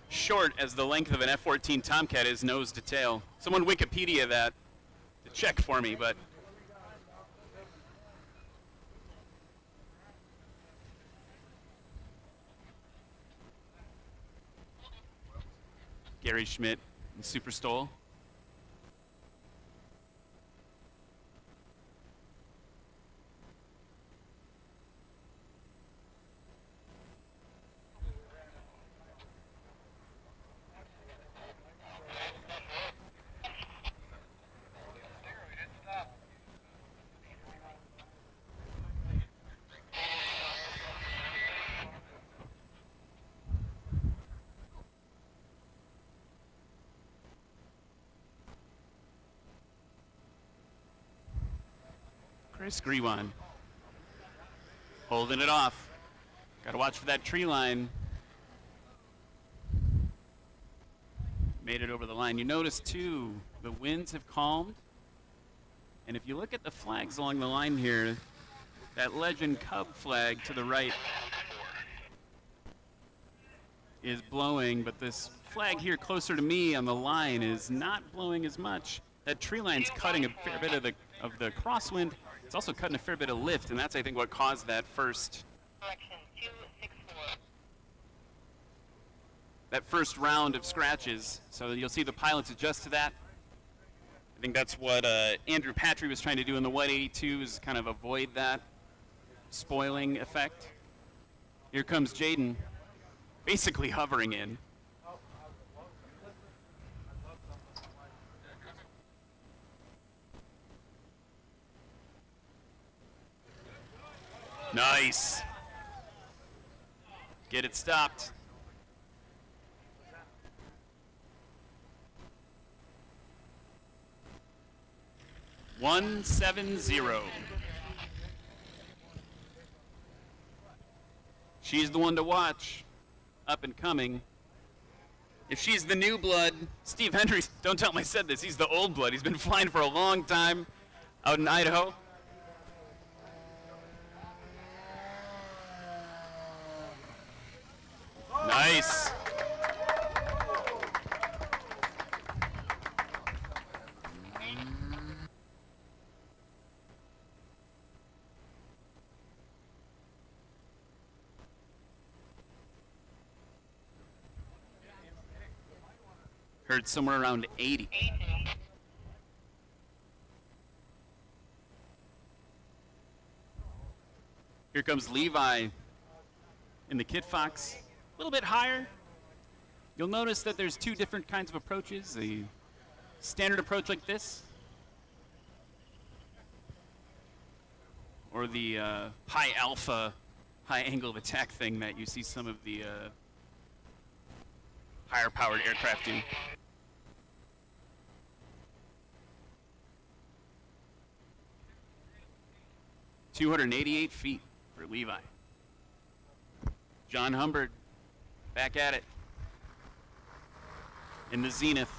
short as the length of an F-14 Tomcat is nose to tail. Someone Wikipedia that to check for me, but... Gary Schmidt and Super Stoll. Chris Grewan holding it off. Got to watch for that tree line. Made it over the line. You notice too, the winds have calmed. And if you look at the flags along the line here, That Legend Cub flag to the right is blowing, but this flag here closer to me on the line is not blowing as much. That tree line's cutting a fair bit of the crosswind. It's also cutting a fair bit of lift, and that's, I think, what caused that first round of scratches. So you'll see the pilots adjust to that. I think that's what Andrew Patry was trying to do in the 182, is kind of avoid that spoiling effect. Here comes Jaden, basically hovering in. Nice. Get it stopped. One 170. She's the one to watch. Up and coming. If she's the new blood, Steve Henry, don't tell him I said this, he's the old blood. He's been flying for a long time out in Idaho. Nice. Heard somewhere around 80. Here comes Levi in the Kit Fox. A little bit higher. You'll notice that there's two different kinds of approaches. A standard approach like this, or the high alpha, high angle of attack thing that you see some of the higher powered aircraft do. .288 feet for Levi. John Humbert back at it in the zenith.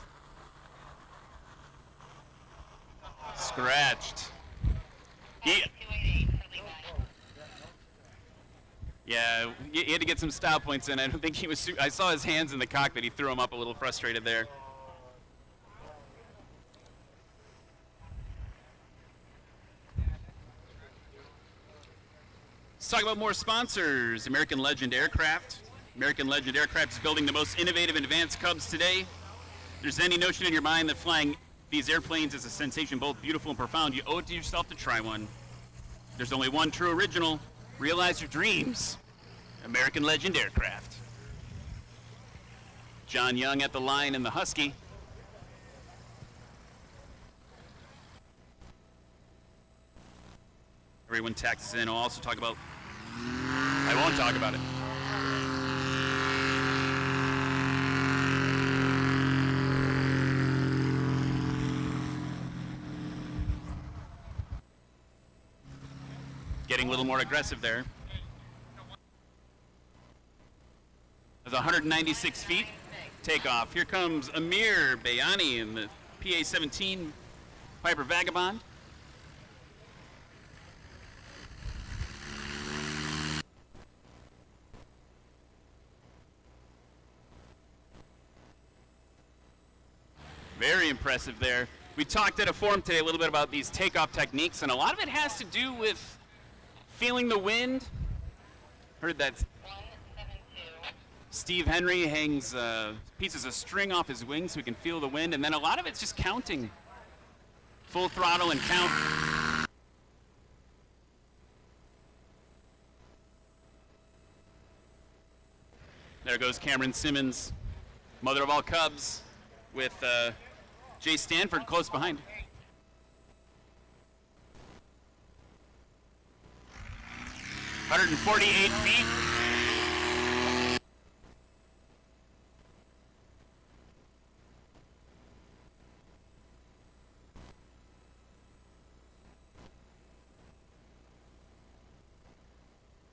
Scratched. Yeah, he had to get some style points in. I don't think he was. I saw his hands in the cockpit. He threw them up a little frustrated there. Let's talk about more sponsors. American Legend Aircraft. American Legend Aircraft is building the most innovative and advanced Cubs today. If there's any notion in your mind that flying these airplanes is a sensation both beautiful and profound, you owe it to yourself to try one. There's only one true original. Realize your dreams. American Legend Aircraft. John Young at the line in the Husky. Everyone taxes in. I'll also talk about... I won't talk about it. Getting a little more aggressive there. That's 196 feet. Takeoff. Here comes Amir Bayani in the PA-17 Piper Vagabond. Very impressive there. We talked at a forum today a little bit about these takeoff techniques, and a lot of it has to do with feeling the wind. Heard that Steve Henry hangs pieces of string off his wings so he can feel the wind, and then a lot of it's just counting. Full throttle and count. There goes Cameron Simmons, mother of all Cubs, with Jay Stanford close behind. .148 feet.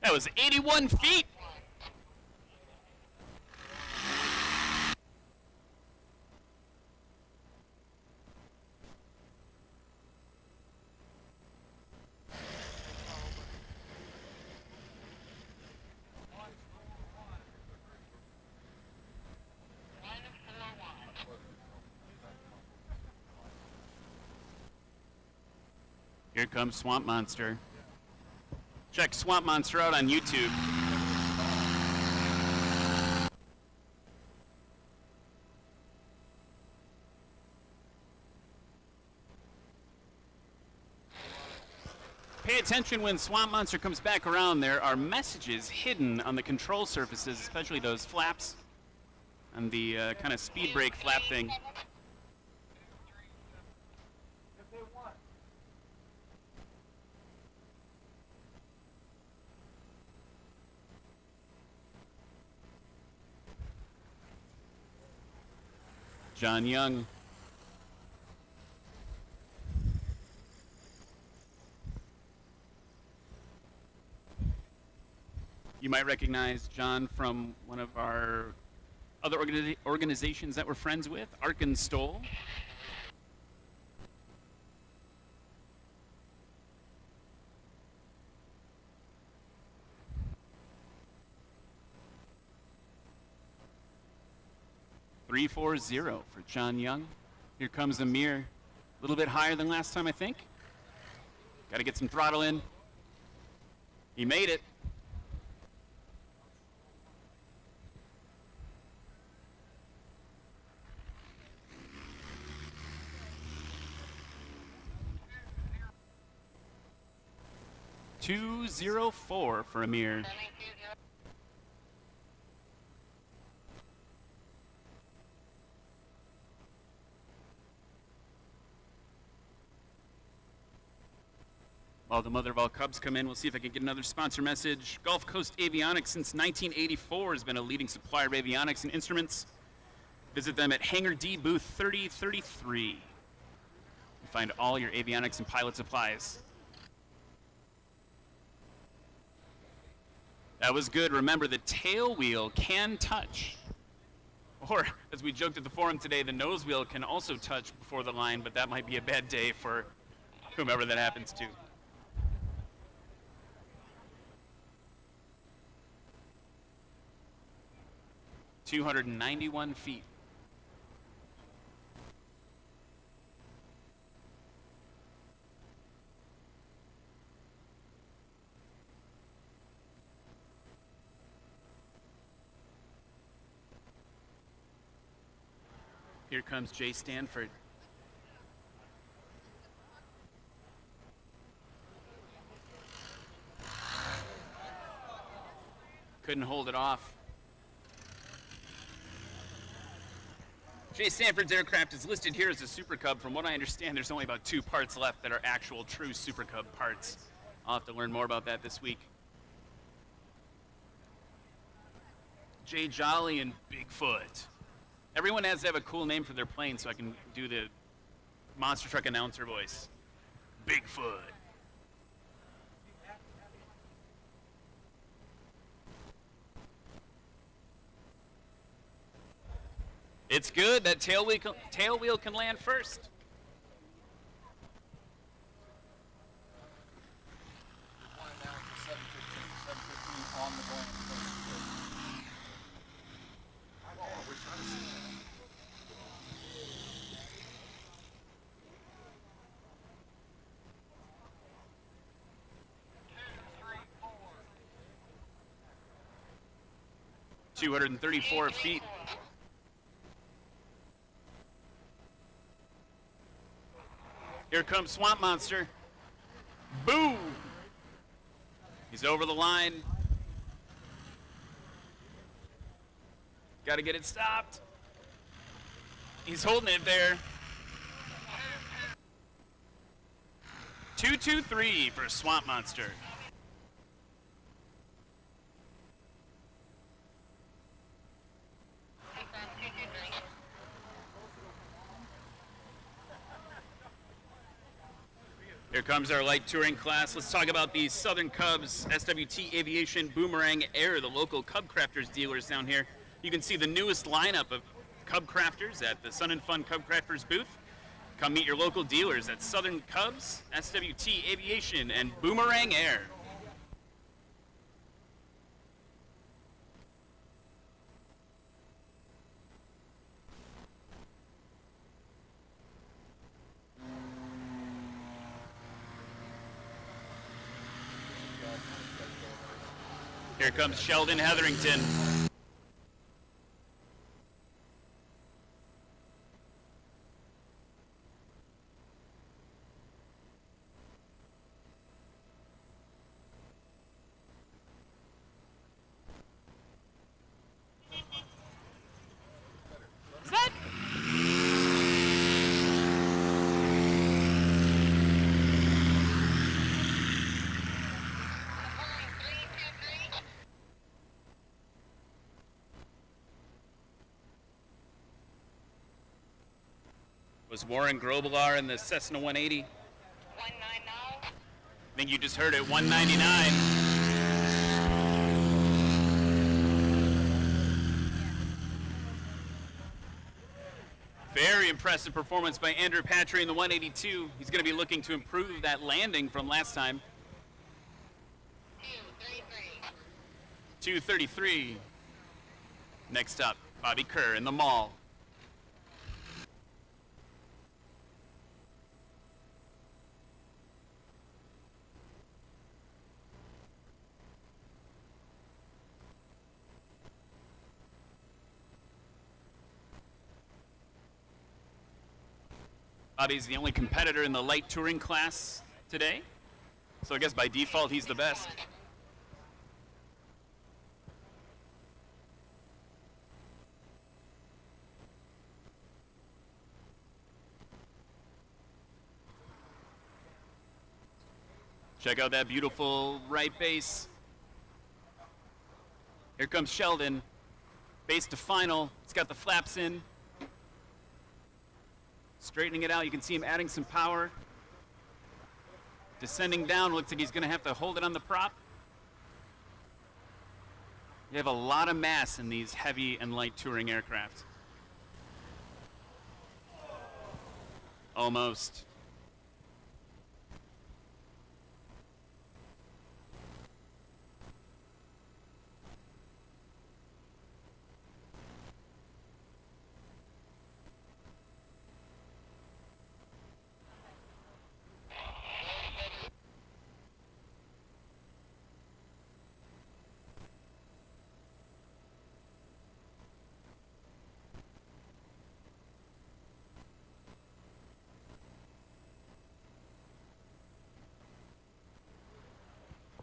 That was 81 feet. Here comes Swamp Monster. Check Swamp Monster out on YouTube. Pay attention when Swamp Monster comes back around. There are messages hidden on the control surfaces, especially those flaps and the kind of speed brake flap thing. John Young. You might recognize John from one of our other organizations that we're friends with, Arkenstol. .340 for John Young. Here comes Amir. A little bit higher than last time, I think. Got to get some throttle in. He made it. .204 for Amir. While the mother of all Cubs come in, we'll see if I can get another sponsor message. Gulf Coast Avionics since 1984 has been a leading supplier of avionics and instruments. Visit them at Hangar D booth 3033. You find all your avionics and pilot supplies. That was good. Remember, the tail wheel can touch. Or, as we joked at the forum today, the nose wheel can also touch before the line, but that might be a bad day for whomever that happens to. .291 feet. Here comes Jay Stanford. Couldn't hold it off. Jay Stanford's aircraft is listed here as a Super Cub. From what I understand, there's only about 2 parts left that are actual true Super Cub parts. I'll have to learn more about that this week. Jay Jolly and Bigfoot. Everyone has to have a cool name for their plane so I can do the monster truck announcer voice. Bigfoot. It's good. That tail wheel can land first. .234 feet. Here comes Swamp Monster. Boom! He's over the line. Got to get it stopped. He's holding it there. 223 for Swamp Monster. Here comes our light touring class. Let's talk about the Southern Cubs SWT Aviation Boomerang Air, the local Cub Crafters dealers down here. You can see the newest lineup of Cub Crafters at the Sun and Fun Cub Crafters booth. Come meet your local dealers at Southern Cubs, SWT Aviation, and Boomerang Air. Here comes Sheldon Hetherington. Set! Was Warren Grobelar in the Cessna 180? 199. I think you just heard it, 199. Very impressive performance by Andrew Patry in the 182. He's going to be looking to improve that landing from last time. 233. Next up, Bobby Kerr in the Mall. Bobby's the only competitor in the light touring class today, so I guess by default he's the best. Check out that beautiful right base. Here comes Sheldon. Base to final. It's got the flaps in. Straightening it out, you can see him adding some power. Descending down, looks like he's going to have to hold it on the prop. You have a lot of mass in these heavy and light touring aircraft. Almost.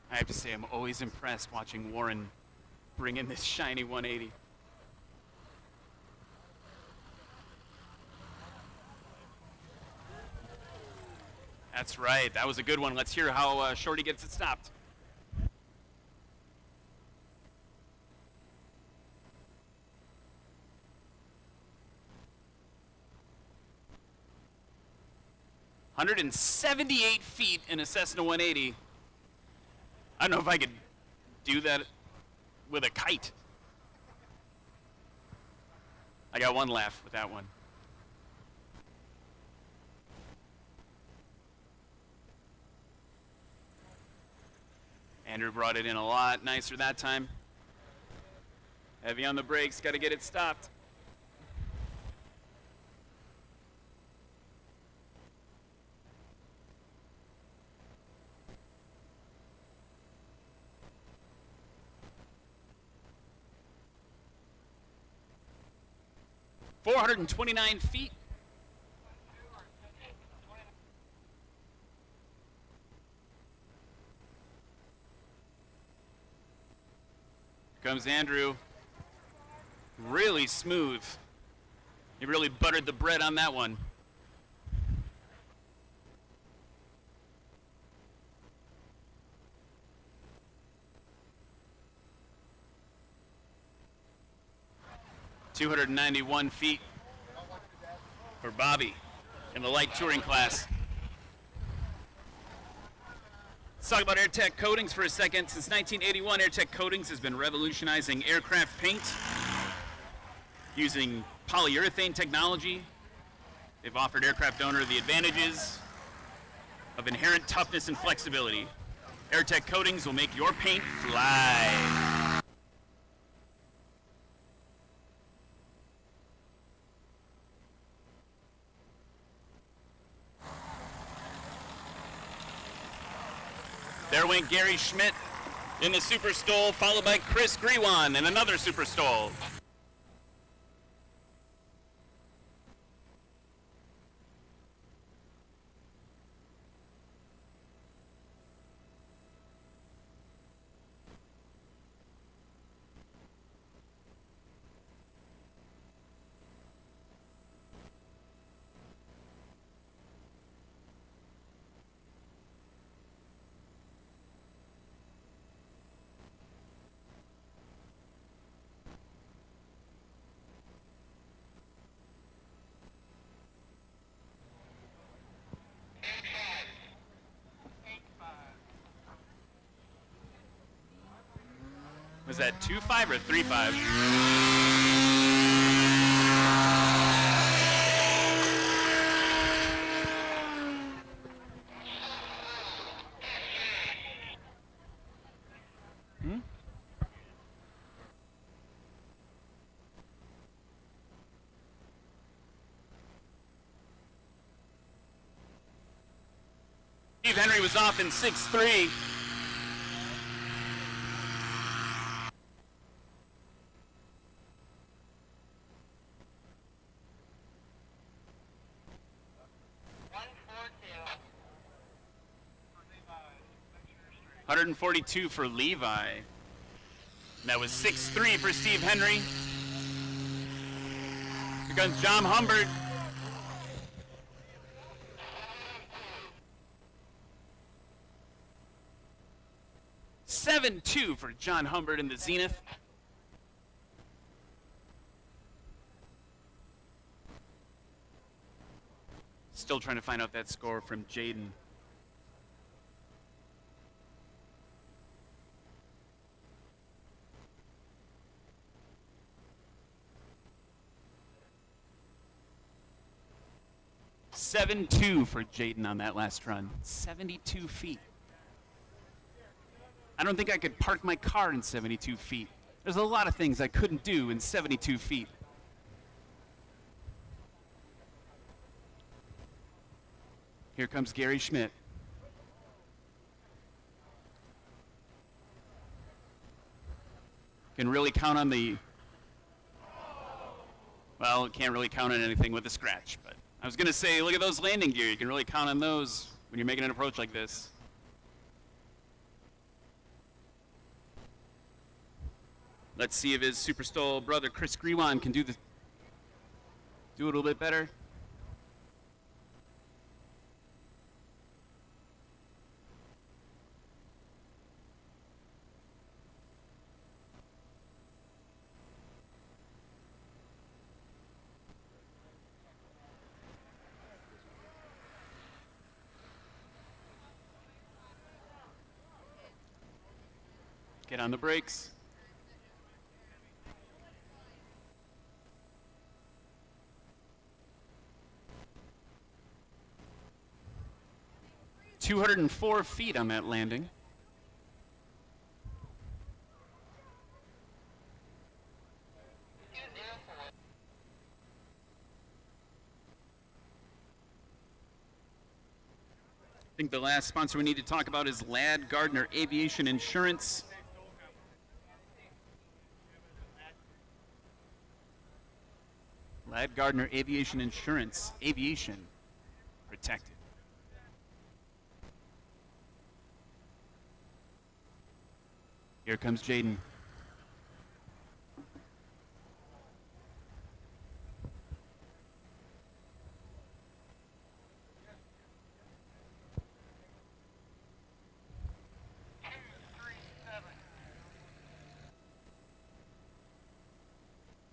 I have to say, I'm always impressed watching Warren bring in this shiny 180. That's right. That was a good one. Let's hear how Shorty gets it stopped. "178 feet in a Cessna 180. I don't know if I could do that with a kite. I got one laugh with that one. Andrew brought it in a lot nicer that time. Heavy on the brakes, got to get it stopped. "429 feet. Comes Andrew. Really smooth. He really buttered the bread on that one. "291 feet for Bobby in the light touring class. Let's talk about AirTech Coatings for a second. Since 1981, AirTech Coatings has been revolutionizing aircraft paint using polyurethane technology. They've offered aircraft owner the advantages of inherent toughness and flexibility. AirTech Coatings will make your paint fly. There went Gary Schmidt in the Super Stole, followed by Chris Grewan in another Super Stole. Was that 2.5 or 3.5? Steve Henry was off in 6.3. $142 for Levi. That was 6.3 for Steve Henry. Here comes John Humbert. $7.2 for John Humbert in the Zenith. Still trying to find out that score from Jaden. $7.2 for Jaden on that last run. 72 feet. I don't think I could park my car in 72 feet. There's a lot of things I couldn't do in 72 feet. Here comes Gary Schmidt. Can really count on the, well, can't really count on anything with a scratch, but I was going to say, look at those landing gear. You can really count on those when you're making an approach like this. Let's see if his Super Stole brother Chris Grewan can do it a little bit better. Get on the brakes. $204 feet on that landing. I think the last sponsor we need to talk about is Ladd Gardner Aviation Insurance. Ladd Gardner Aviation Insurance. Aviation protected. Here comes Jaden.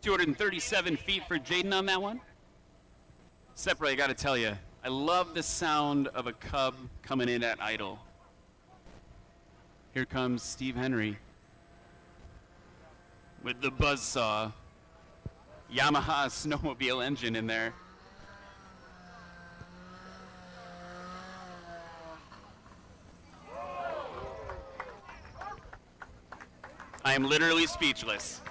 $237 feet for Jaden on that one. Sepra, I gotta tell you, I love the sound of a Cub coming in at idle. Here comes Steve Henry with the buzzsaw. Yamaha snowmobile engine in there. I am literally speechless.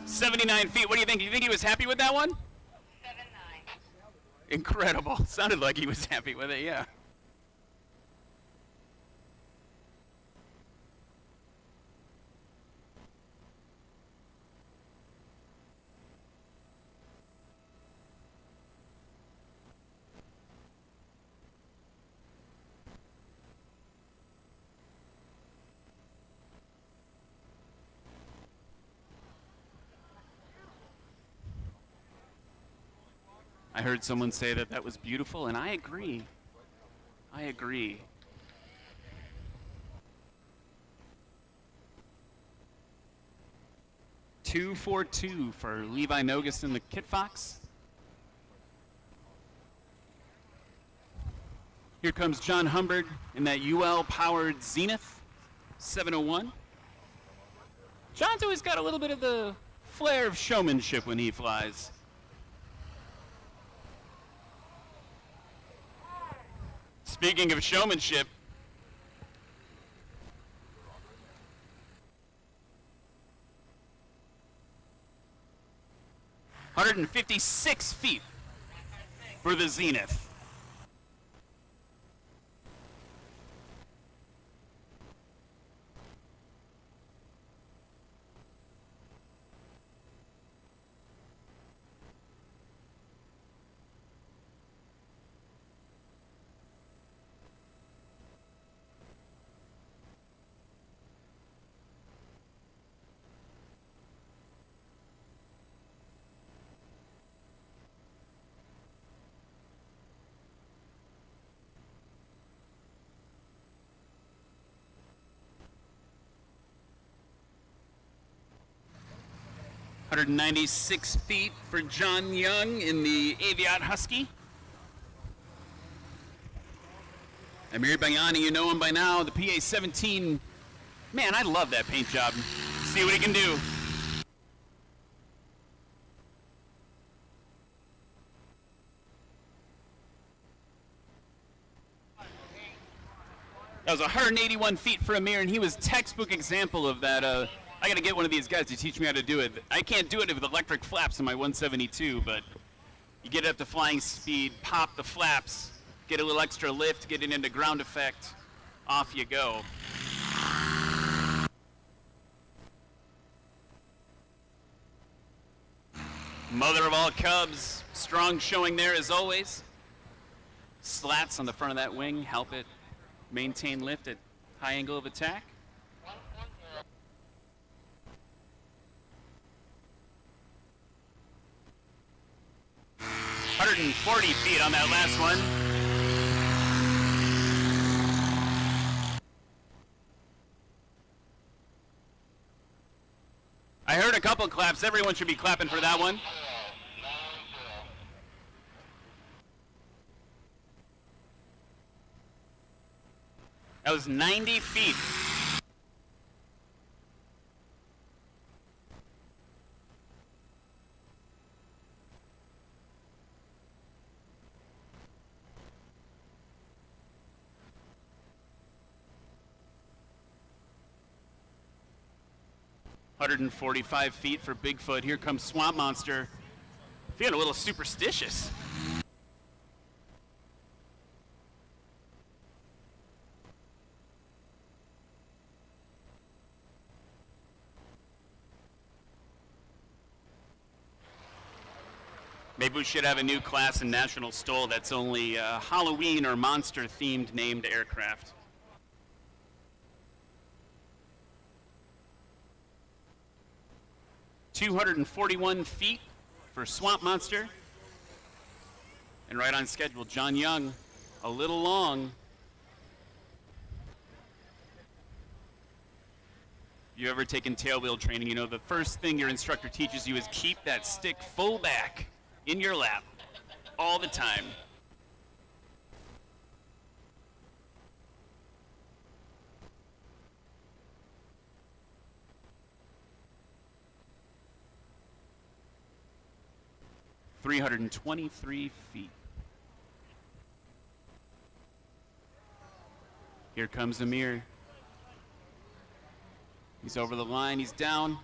79 feet. What do you think? Do you think he was happy with that one? 7-9. Incredible. Sounded like he was happy with it, yeah. I heard someone say that that was beautiful, and I agree. I agree. Two for two for Levi Nogus and the Kit Fox. Here comes John Humbert in that UL-powered Zenith 701. John's always got a little bit of the flair of showmanship when he flies. Speaking of showmanship, (156 feet for the Zenith. (196 feet for John Young in the Aviat Husky. Amir Bayani, you know him by now, the PA-17. Man, I love that paint job. See what he can do. That was 181 feet for Amir, and he was textbook example of that. I gotta get one of these guys to teach me how to do it. I can't do it with electric flaps in my 172, but you get it up to flying speed, pop the flaps, get a little extra lift, get it into ground effect, off you go. Mother of all Cubs, strong showing there as always. Slats on the front of that wing help it maintain lift at high angle of attack. 140 feet on that last one. I heard a couple claps. Everyone should be clapping for that one. That was 90 feet. (145 feet for Bigfoot. Here comes Swamp Monster. Feeling a little superstitious. Maybe we should have a new class in National Stoll that's only Halloween or monster-themed named aircraft. (241 feet for Swamp Monster. And right on schedule, John Young, a little long. If you've ever taken tailwheel training, you know the first thing your instructor teaches you is keep that stick full back in your lap all the time. (323 feet. Here comes Amir. He's over the line, he's down.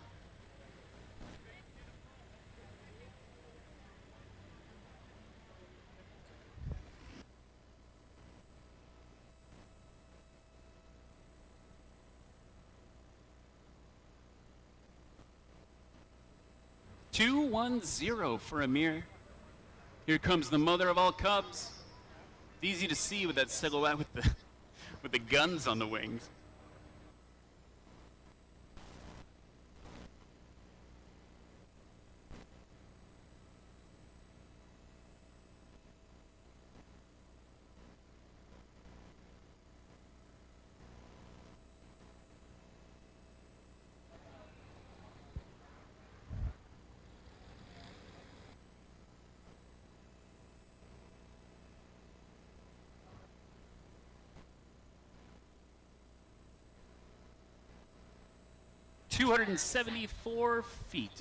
210 for Amir. Here comes the mother of all cubs. It's easy to see with that silhouette with the guns on the wings. $274 feet.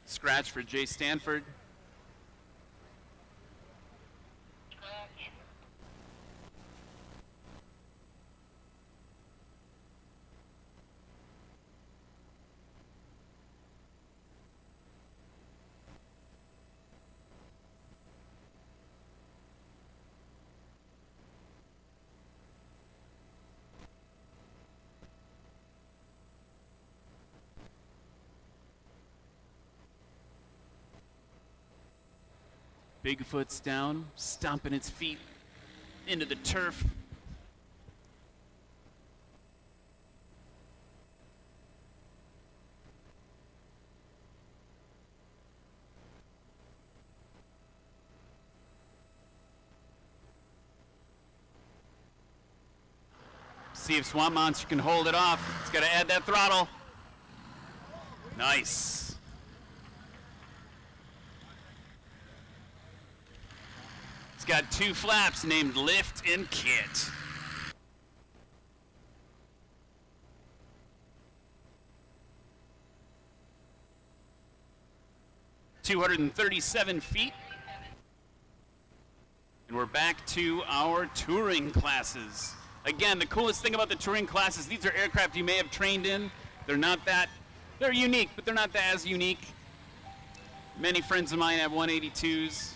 Scratch for Jay Stanford. Scratch. Bigfoot's down, stomping its feet into the turf. See if Swamp Monster can hold it off. It's got to add that throttle. Nice. It's got two flaps named Lift and Kit. $237 feet. And we're back to our touring classes. Again, the coolest thing about the touring classes, these are aircraft you may have trained in. They're unique, but they're not as unique. Many friends of mine have 182s.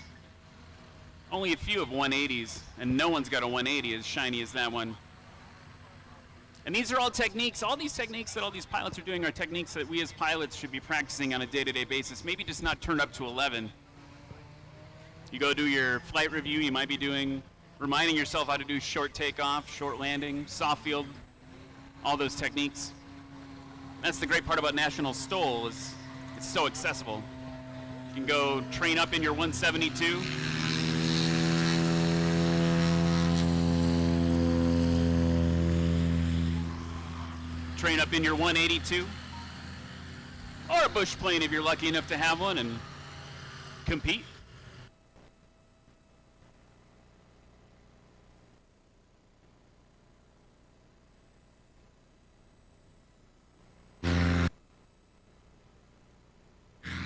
Only a few have 180s, and no one's got a 180 as shiny as that one. And these are all techniques. All these techniques that all these pilots are doing are techniques that we as pilots should be practicing on a day-to-day basis. Maybe just not turned up to 11. You go do your flight review, you might be reminding yourself how to do short takeoff, short landing, soft field, all those techniques. That's the great part about National STOL is it's so accessible. You can go train up in your 172. Train up in your 182, or a bush plane if you're lucky enough to have one, and compete.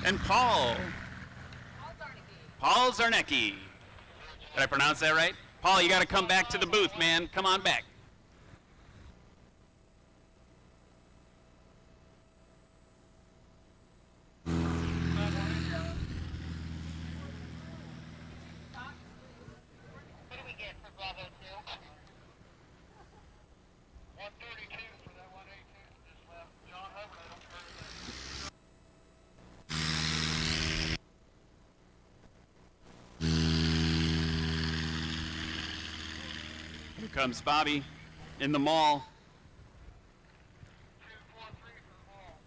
And Paul Zarnecki. Did I pronounce that right? Paul, you got to come back to the booth, man. Come on back. What do we get for Bravo 2? 132 for that 182 just left. John Hubbard, I don't heard of that. Here comes Bobby in the mall. 243 for the ball.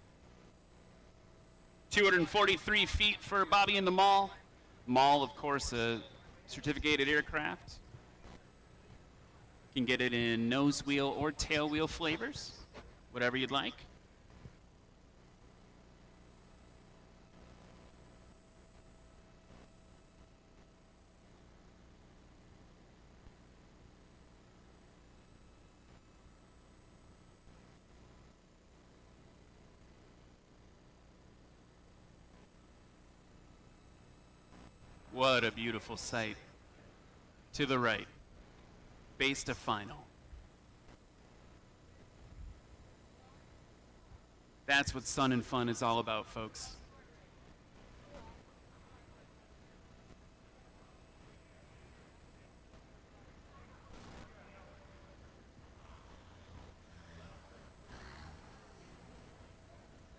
243 feet for Bobby in the mall. Mall, of course, a certificated aircraft. You can get it in nose wheel or tail wheel flavors, whatever you'd like. What a beautiful sight. To the right. Base to final. That's what Sun and Fun is all about, folks.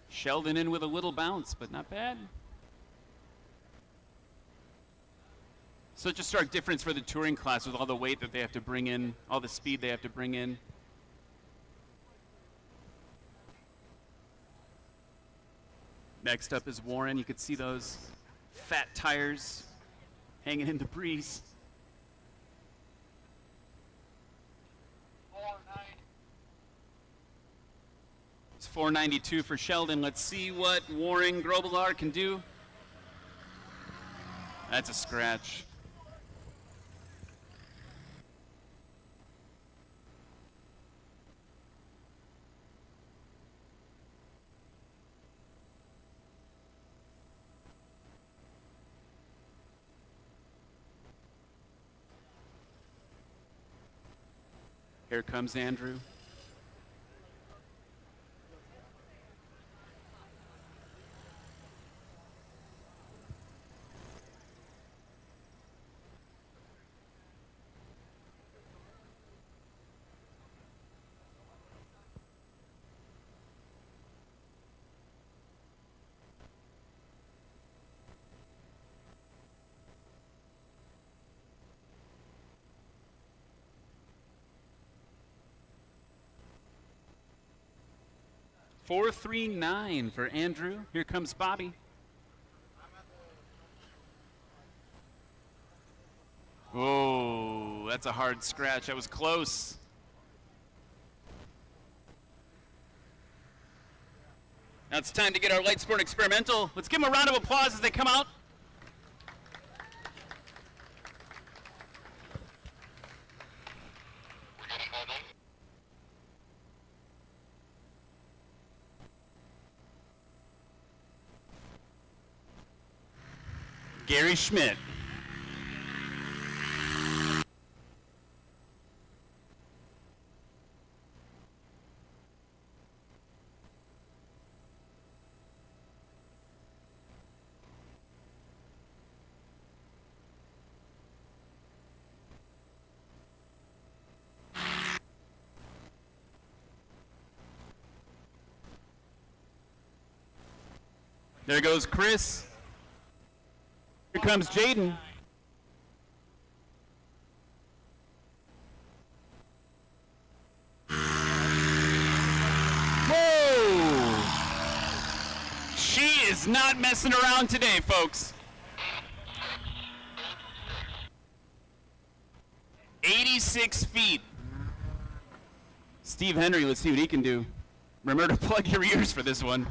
Sheldon in with a little bounce, but not bad. Such a stark difference for the touring class with all the weight that they have to bring in, all the speed they have to bring in. Next up is Warren. You could see those fat tires hanging in the breeze. 490. It's 492 for Sheldon. Let's see what Warren Grobelar can do. That's a scratch. Here comes Andrew. .439 for Andrew. Here comes Bobby. Oh, that's a hard scratch. That was close. Now it's time to get our Light Sport Experimental. Let's give them a round of applause as they come out. Gary Schmidt. There goes Chris. Here comes Jaden. Whoa! She is not messing around today, folks. 86 feet. Steve Henry, let's see what he can do. Remember to plug your ears for this one.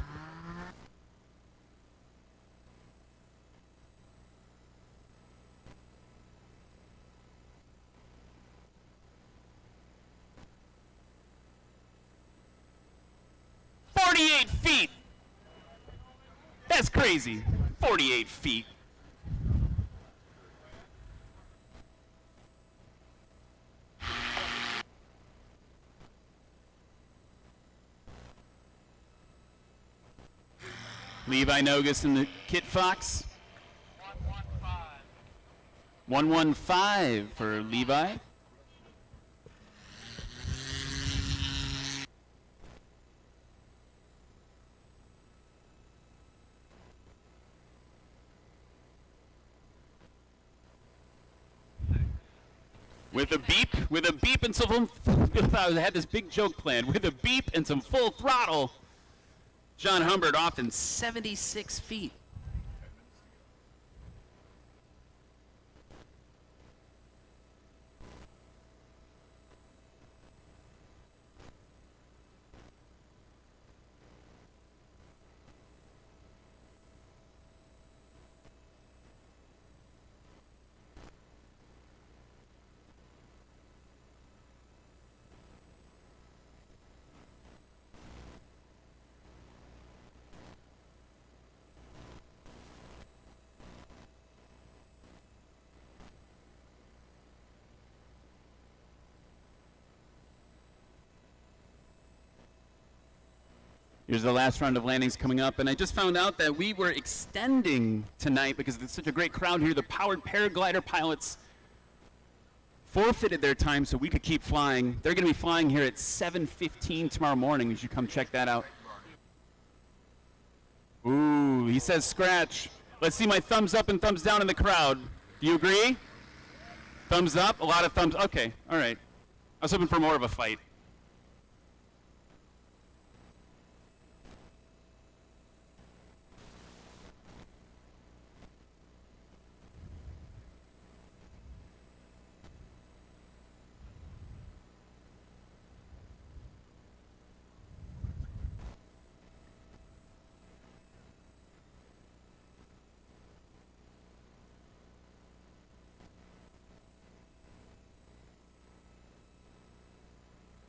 Feet. That's crazy. 48 feet. Levi Nogus and the Kit Fox. 115 for Levi. With a beep and some I had this big joke planned. With a beep and some full throttle, John Humbert off in 76 feet. Here's the last round of landings coming up, and I just found out that we were extending tonight because there's such a great crowd here. The powered paraglider pilots forfeited their time so we could keep flying. They're going to be flying here at 7:15 tomorrow morning. You should come check that out. Ooh, he says scratch. Let's see my thumbs up and thumbs down in the crowd. Do you agree? Thumbs up? A lot of thumbs. Okay, all right. I was hoping for more of a fight.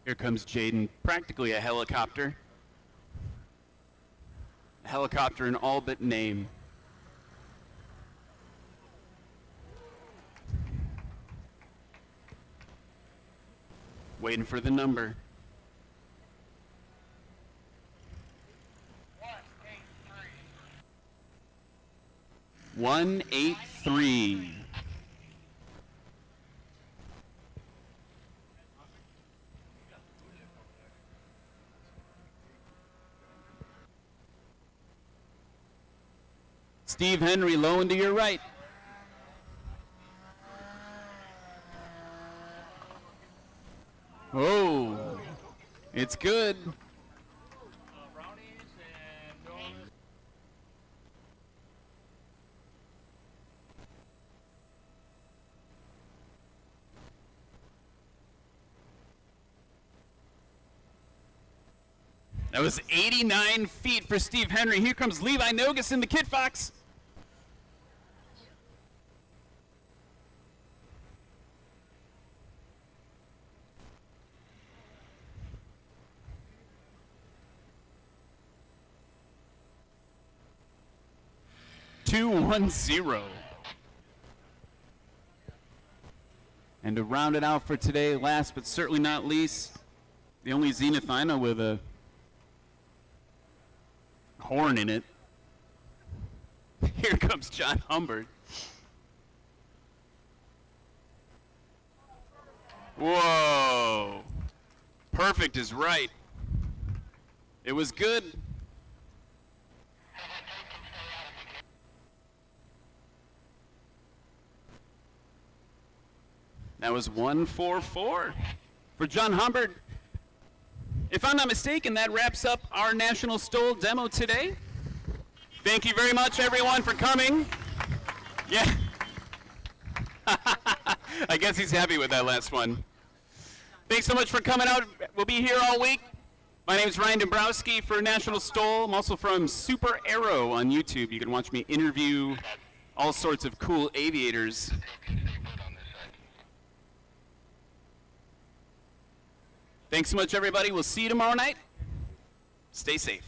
Here comes Jaden, practically a helicopter. A helicopter in all but name. Waiting for the number. 183. Steve Henry, low and to your right. Oh, it's good. That was 89 feet for Steve Henry. Here comes Levi Nogus in the Kit Fox. Two 1-0. And to round it out for today, last but certainly not least, the only Zenith I know with a horn in it. Here comes John Humbert. Whoa. Perfect is right. It was good. That was 144 for John Humbert. If I'm not mistaken, that wraps up our National Stoll demo today. Thank you very much, everyone, for coming. Yeah. I guess he's happy with that last one. Thanks so much for coming out. We'll be here all week. My name is Ryan Dombrowski for National Stoll. I'm also from Super Aero on YouTube. You can watch me interview all sorts of cool aviators. Thanks so much, everybody. We'll see you tomorrow night. Stay safe.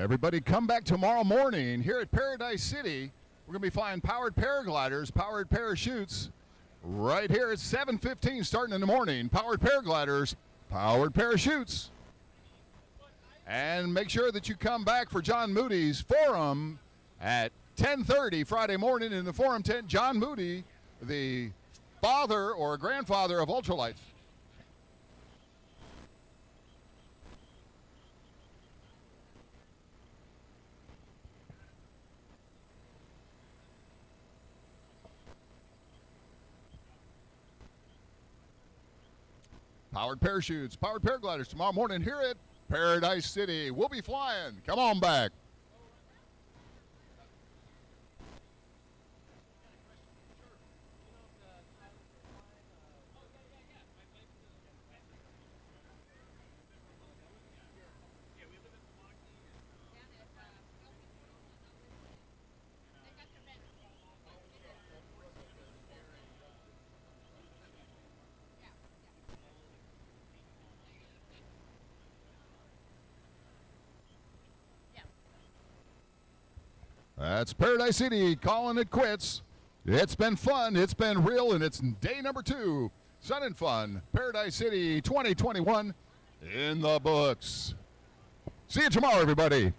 Everybody come back tomorrow morning here at Paradise City. We're going to be flying powered paragliders, powered parachutes, right here at 7:15 starting in the morning. Powered paragliders, powered parachutes. And make sure that you come back for John Moody's Forum at 10:30 Friday morning in the Forum tent. John Moody, the father or grandfather of ultralights. Powered parachutes, powered paragliders tomorrow morning here at Paradise City. We'll be flying. Come on back. That's Paradise City calling it quits. It's been fun, it's been real, and it's day number 2. Sun and Fun, Paradise City 2021 in the books. See you tomorrow, everybody.